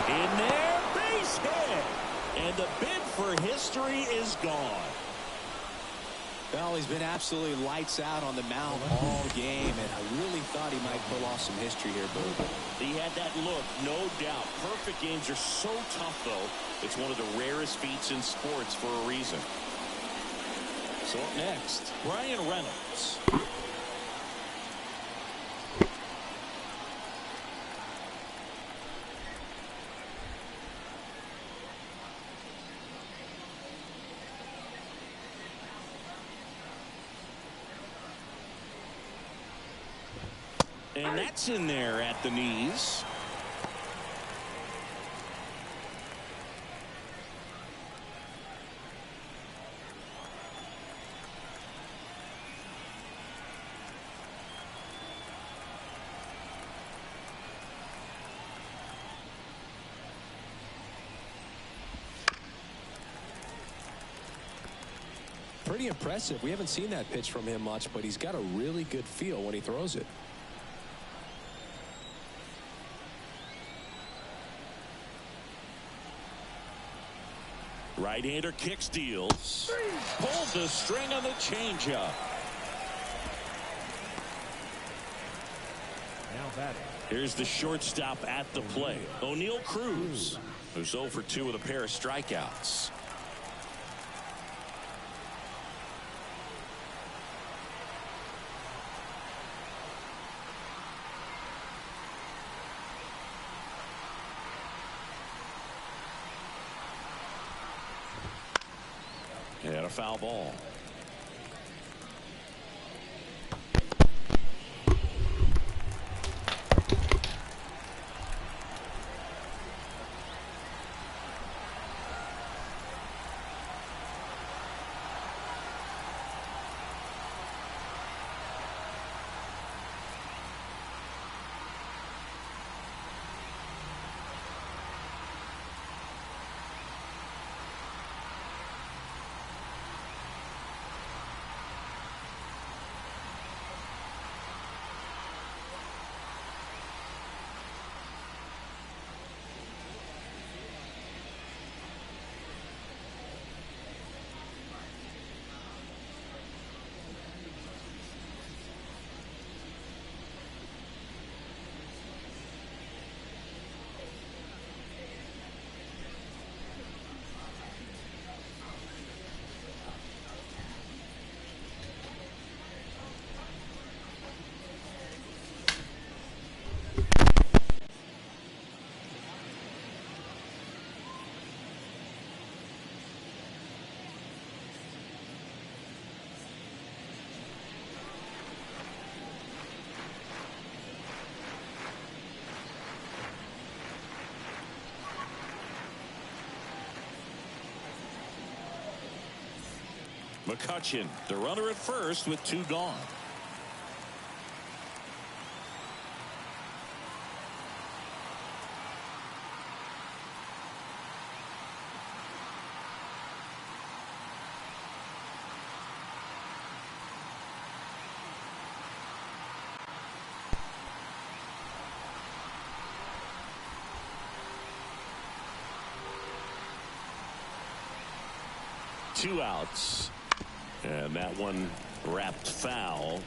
In there, base hit. And the bid for history is gone. Well, he's been absolutely lights out on the mound all game, and I really thought he might pull off some history here, Boo. He had that look, no doubt. Perfect games are so tough, though. It's one of the rarest feats in sports for a reason. So up next, Brian Reynolds. And that's in there at the knees. Pretty impressive. We haven't seen that pitch from him much, but he's got a really good feel when he throws it. Right-hander kick steals. Pulled the string on the changeup. Now batting. Here's the shortstop at the plate, O'Neal Cruz, who's 0 for 2 with a pair of strikeouts. And a foul ball. McCutchen, the runner at first with 2 gone. Two outs. And that one wrapped foul.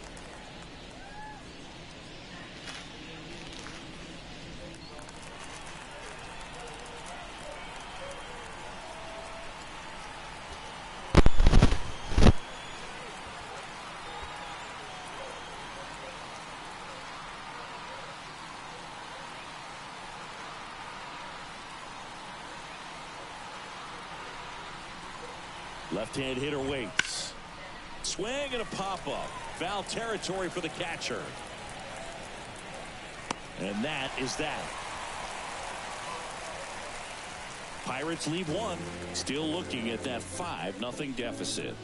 Left-hand hitter waits. Swing and a pop-up. Foul territory for the catcher. And that is that. Pirates leave 1. Still looking at that 5-0 deficit.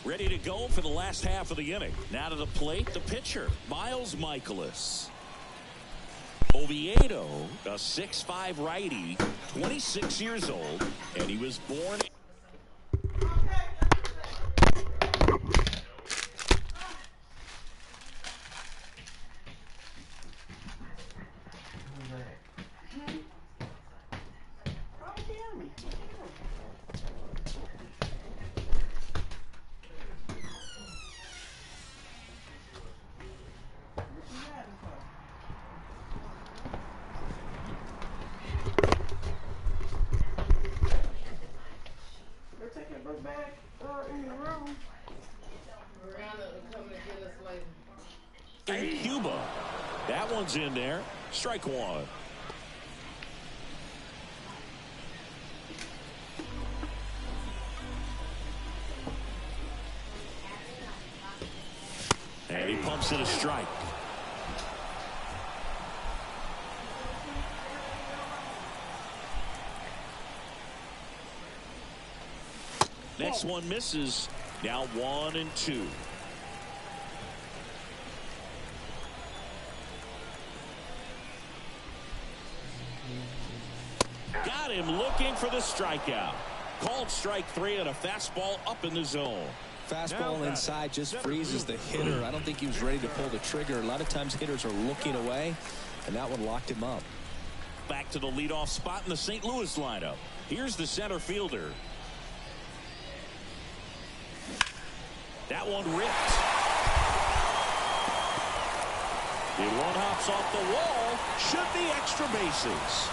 Ready to go for the last half of the inning. Now to the plate, the pitcher, Miles Michaelis. Oviedo, a 6'5" righty, 26 years old, and he was born. In Cuba. That one's in there. Strike 1. And he pumps it a strike. Next one misses. Now 1-2. Got him looking for the strikeout. Called strike 3 on a fastball up in the zone. Fastball inside just freezes the hitter. I don't think he was ready to pull the trigger. A lot of times hitters are looking away, and that one locked him up. Back to the leadoff spot in the St. Louis lineup. Here's the center fielder. That one ripped. The one hops off the wall. Should be extra bases.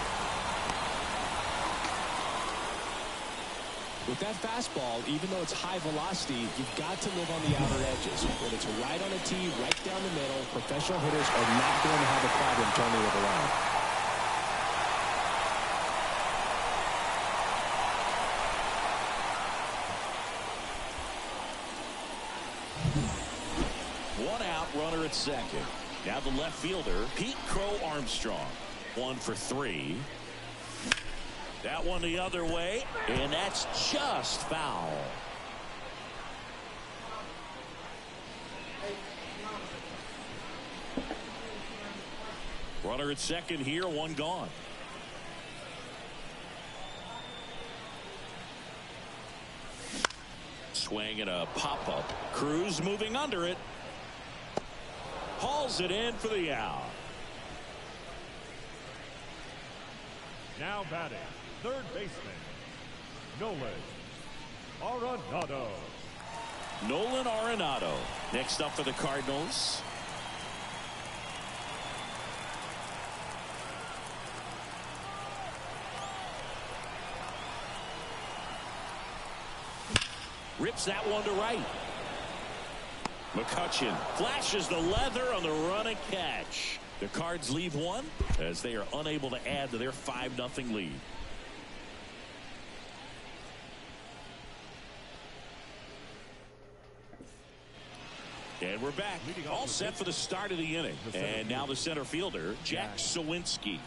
With that fastball, even though it's high velocity, you've got to live on the outer edges. When it's right on a tee, right down the middle, professional hitters are not going to have a problem turning it around. One out, runner at second. Now the left fielder, Pete Crow Armstrong. 1 for 3. That one the other way, and that's just foul. Runner at second here, 1 gone. Swing and a pop-up. Cruz moving under it. Hauls it in for the out. Now batting, third baseman, Nolan Arenado. Nolan Arenado. Next up for the Cardinals. Rips that one to right. McCutchen flashes the leather on the run and catch. The Cards leave 1 as they are unable to add to their 5-0 lead. And we're back. All set for the start of the inning. And now the center fielder, Jack Sawinski.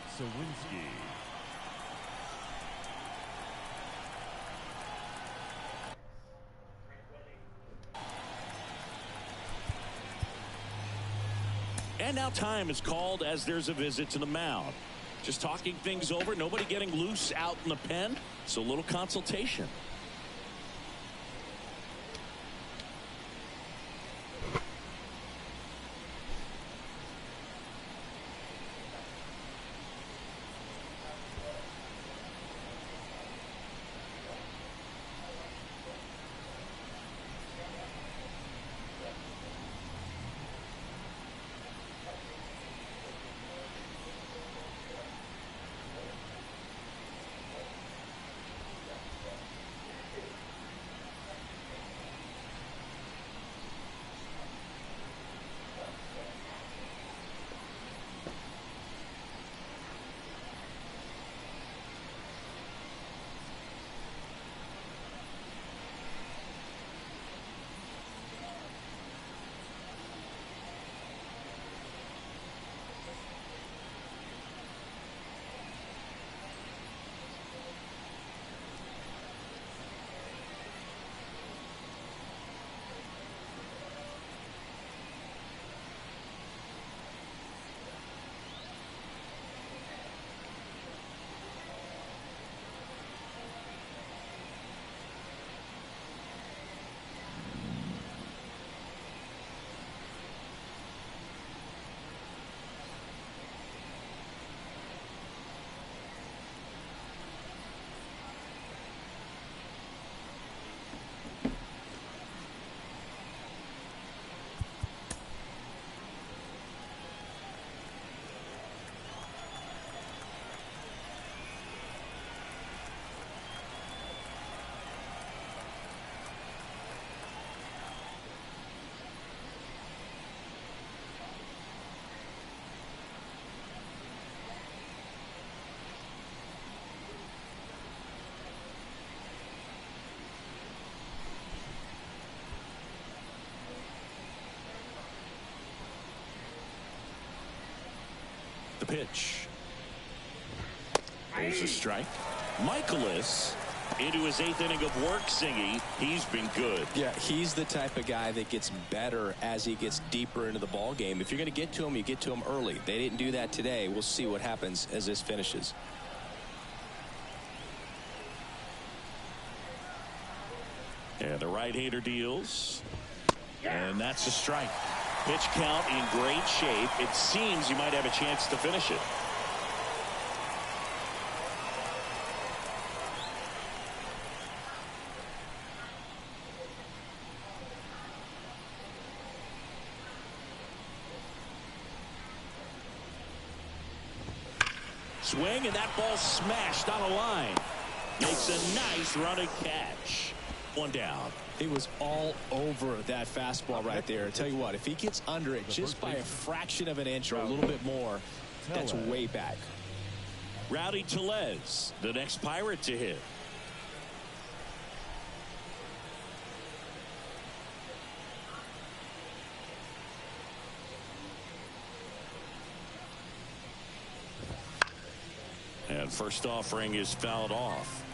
And now time is called as there's a visit to the mound. Just talking things over. Nobody getting loose out in the pen. So a little consultation. The pitch. There's a strike. Michaelis into his 8th inning of work, Singy. He's been good. Yeah, he's the type of guy that gets better as he gets deeper into the ball game. If you're going to get to him, you get to him early. They didn't do that today. We'll see what happens as this finishes. And the right-hander deals. And that's a strike. Pitch count in great shape. It seems you might have a chance to finish it. Swing, and that ball smashed on a line. Makes a nice running catch. One down. It was all over that fastball right there. I tell you what, if he gets under it just by a fraction of an inch or a little bit more, that's way back. Rowdy Tellez, the next Pirate to hit. And first offering is fouled off.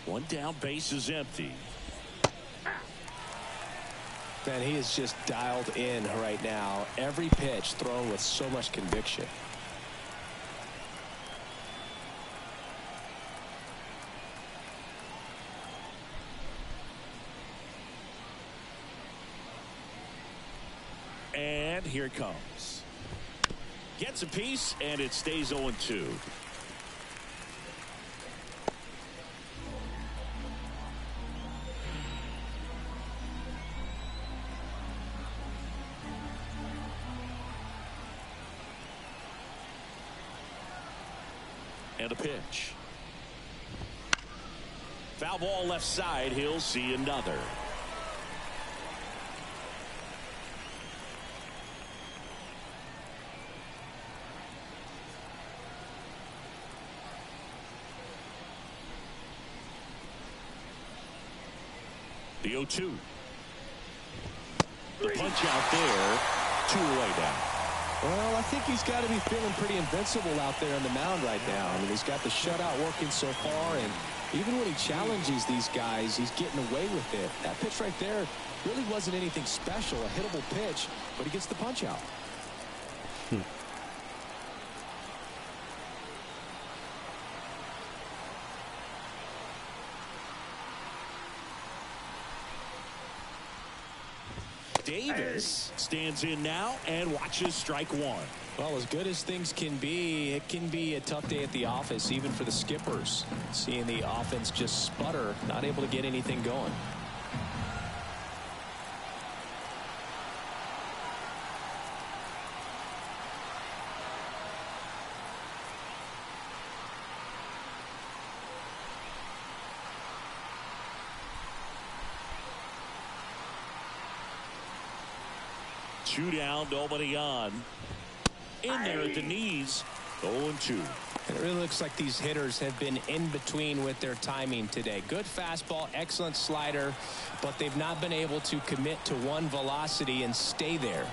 One down, base is empty. Man, he is just dialed in right now. Every pitch thrown with so much conviction. And here it comes. Gets a piece, and it stays 0-2. And a pitch. Foul ball left side. He'll see another. The 0-2. The punch out there. 2 away now. Well, I think he's got to be feeling pretty invincible out there on the mound right now. I mean, he's got the shutout working so far, and even when he challenges these guys, he's getting away with it. That pitch right there really wasn't anything special, a hittable pitch, but he gets the punch out. Davis stands in now and watches strike 1. Well, as good as things can be, it can be a tough day at the office, even for the skippers. Seeing the offense just sputter, not able to get anything going. Two down, nobody on. In there at the knees, 0-2. It really looks like these hitters have been in between with their timing today. Good fastball, excellent slider, but they've not been able to commit to one velocity and stay there.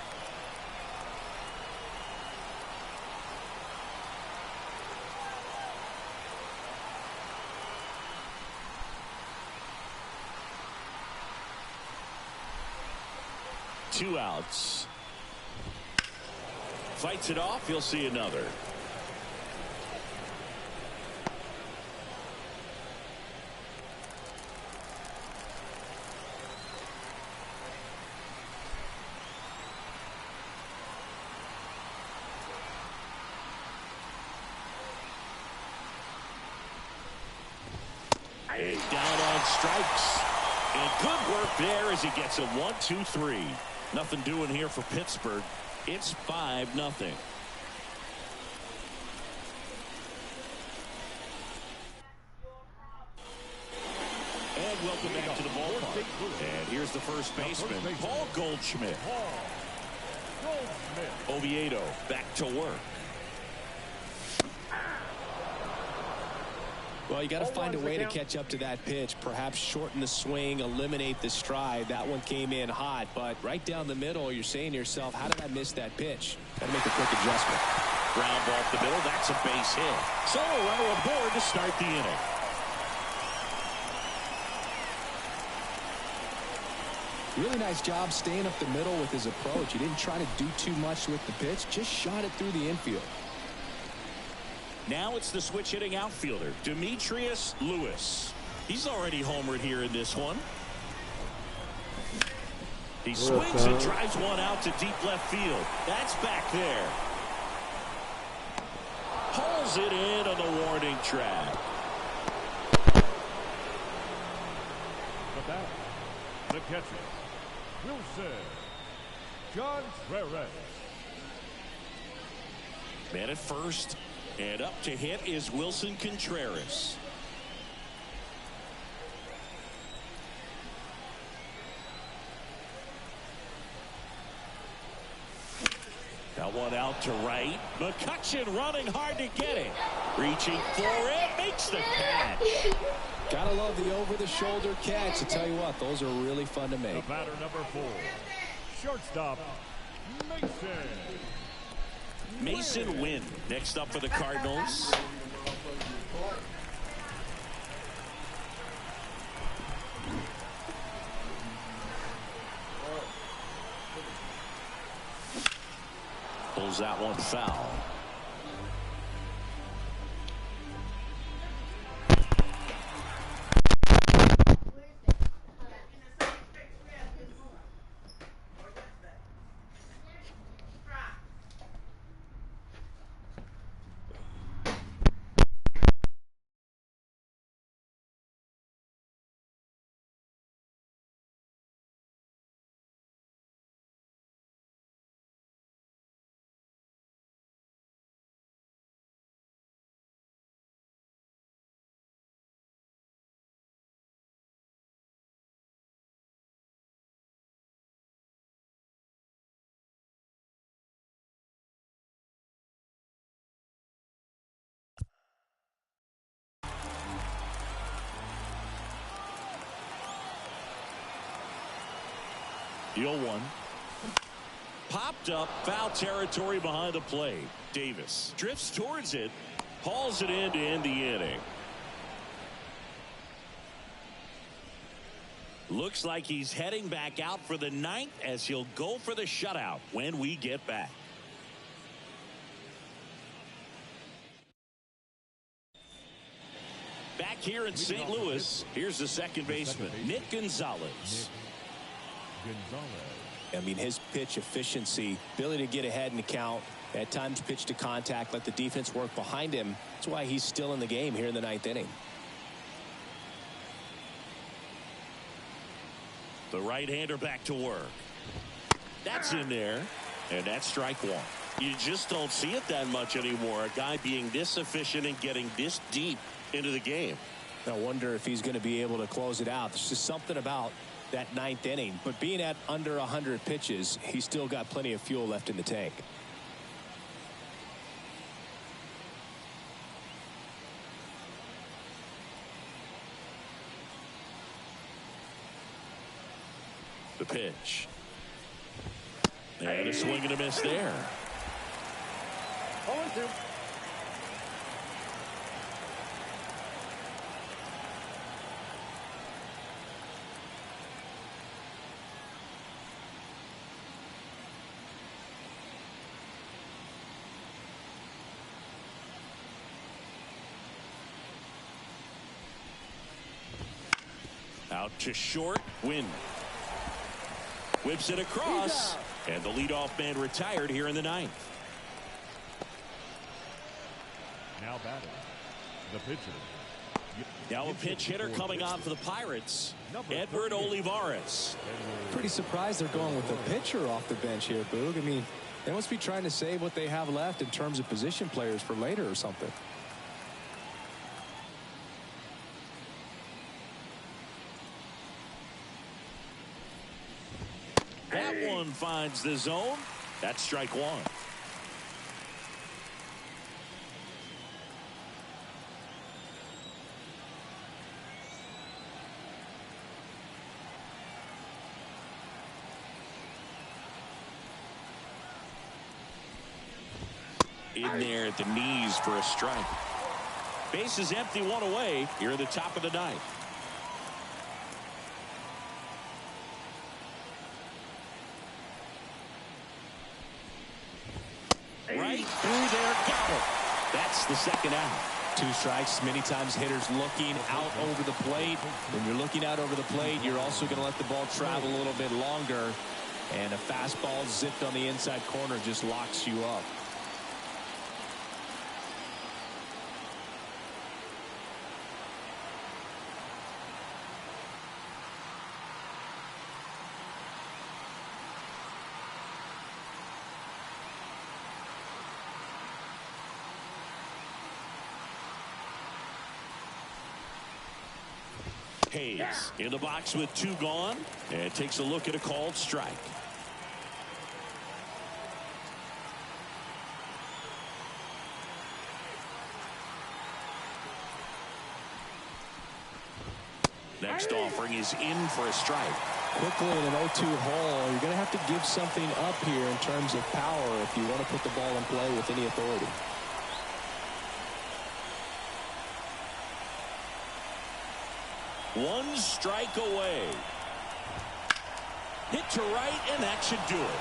Two outs. Fights it off. You'll see another. And down on strikes. And good work there as he gets a 1-2-3. Nothing doing here for Pittsburgh. It's 5-0. And welcome back to the ballpark. And here's the first baseman, Paul Goldschmidt. Oviedo back to work. Well, you got to find a way to catch up to that pitch. Perhaps shorten the swing, eliminate the stride. That one came in hot, but right down the middle, you're saying to yourself, how did I miss that pitch? Got to make a quick adjustment. Ground ball up the middle. That's a base hit. So a runner aboard to start the inning. Really nice job staying up the middle with his approach. He didn't try to do too much with the pitch, just shot it through the infield. Now it's the switch hitting outfielder, Demetrius Lewis. He's already homered here in this one. He swings and drives one out to deep left field. That's back there. Pulls it in on the warning track. The bat, the catcher, Wilson Contreras. Man at first. And up to hit is Wilson Contreras. Got one out to right. McCutchen running hard to get it. Reaching for it. Makes the catch. Gotta love the over-the-shoulder catch. I tell you what, those are really fun to make. The batter number 4, shortstop, Mason Wynn next up for the Cardinals. Pulls that one foul. 0-1. Popped up, foul territory behind the plate. Davis drifts towards it, hauls it in to end the inning. Looks like he's heading back out for the ninth as he'll go for the shutout when we get back. Back here in St. Louis, here's the second baseman, Nick Gonzalez. I mean, his pitch efficiency, ability to get ahead in the count, at times pitch to contact, let the defense work behind him. That's why he's still in the game here in the ninth inning. The right-hander back to work. That's in there, and that's strike one. You just don't see it that much anymore. A guy being this efficient and getting this deep into the game. I wonder if he's going to be able to close it out. There's just something about that ninth inning. But being at under 100 pitches, he's still got plenty of fuel left in the tank. The pitch. And a swing and a miss there. 0-2. Out to short, win. Whips it across, and the leadoff man retired here in the ninth. Now batting, the pitcher. Now a pinch hitter coming on for the Pirates, Edward Olivares. Pretty surprised they're going with a pitcher off the bench here, Boog. I mean, they must be trying to save what they have left in terms of position players for later or something. That one finds the zone. That's strike one. In there at the knees for a strike. Base is empty, one away here at the top of the ninth. Right through there, got it. That's the second out. 2 strikes. Many times hitters looking out over the plate. When you're looking out over the plate, you're also going to let the ball travel a little bit longer. And a fastball zipped on the inside corner just locks you up. Hayes in the box with 2 gone and takes a look at a called strike. Next offering is in for a strike. Quickly in an 0-2 hole, you're going to have to give something up here in terms of power if you want to put the ball in play with any authority. One strike away. Hit to right, and that should do it.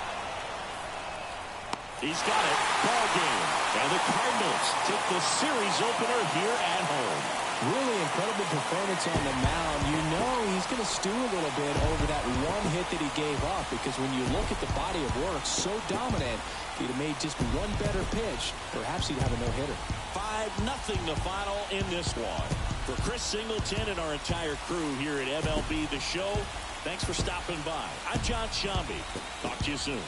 He's got it. Ball game. And the Cardinals take the series opener here at home. Really incredible performance on the mound. You know he's going to stew a little bit over that one hit that he gave up, because when you look at the body of work, so dominant, if he'd have made just one better pitch, perhaps he'd have a no-hitter. 5-0 the final in this one. For Chris Singleton and our entire crew here at MLB The Show, thanks for stopping by. I'm John Shambi. Talk to you soon.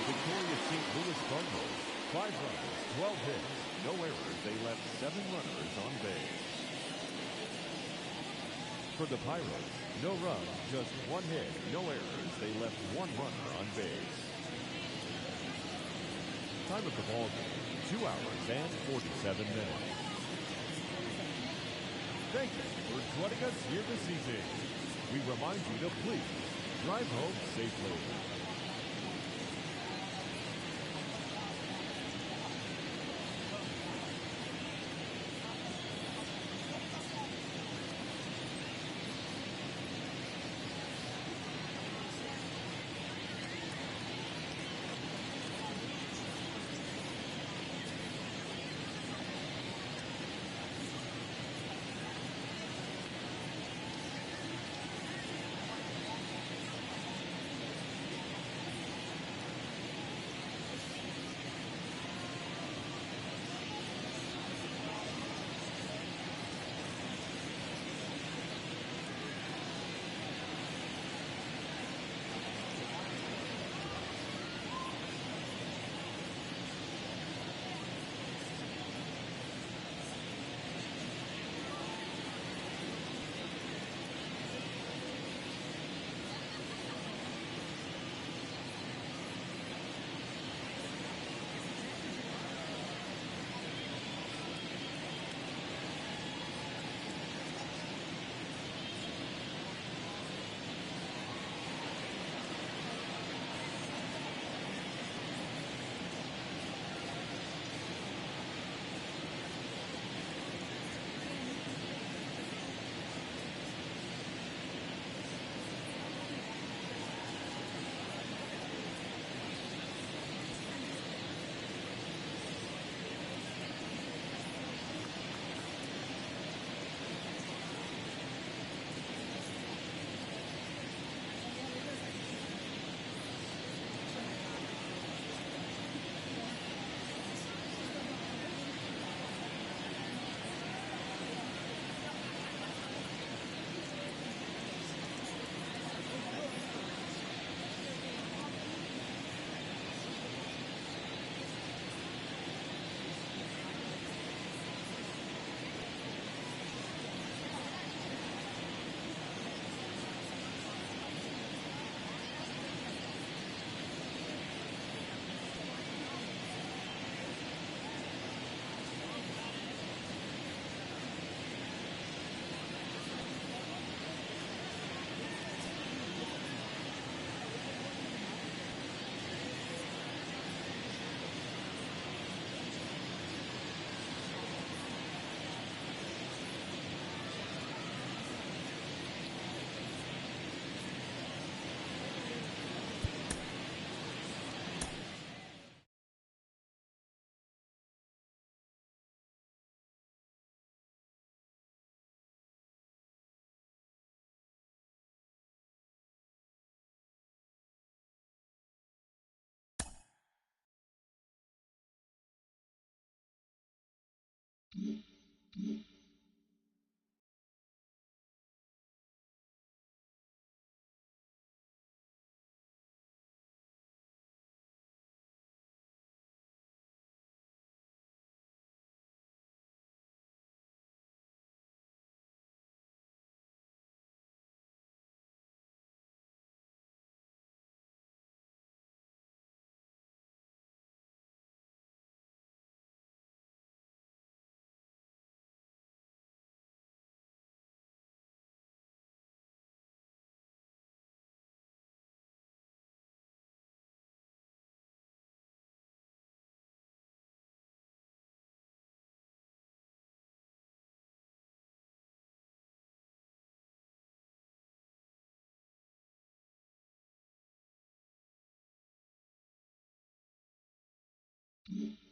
victorious St. Louis Cardinals. 5 runs, 12 hits, no errors. They left 7 runners on base. For the Pirates, no runs, just 1 hit, no errors. They left 1 runner on base. Time of the ball game, 2 hours and 47 minutes. Thank you for joining us here this evening. We remind you to please drive home safely. Mm-hmm.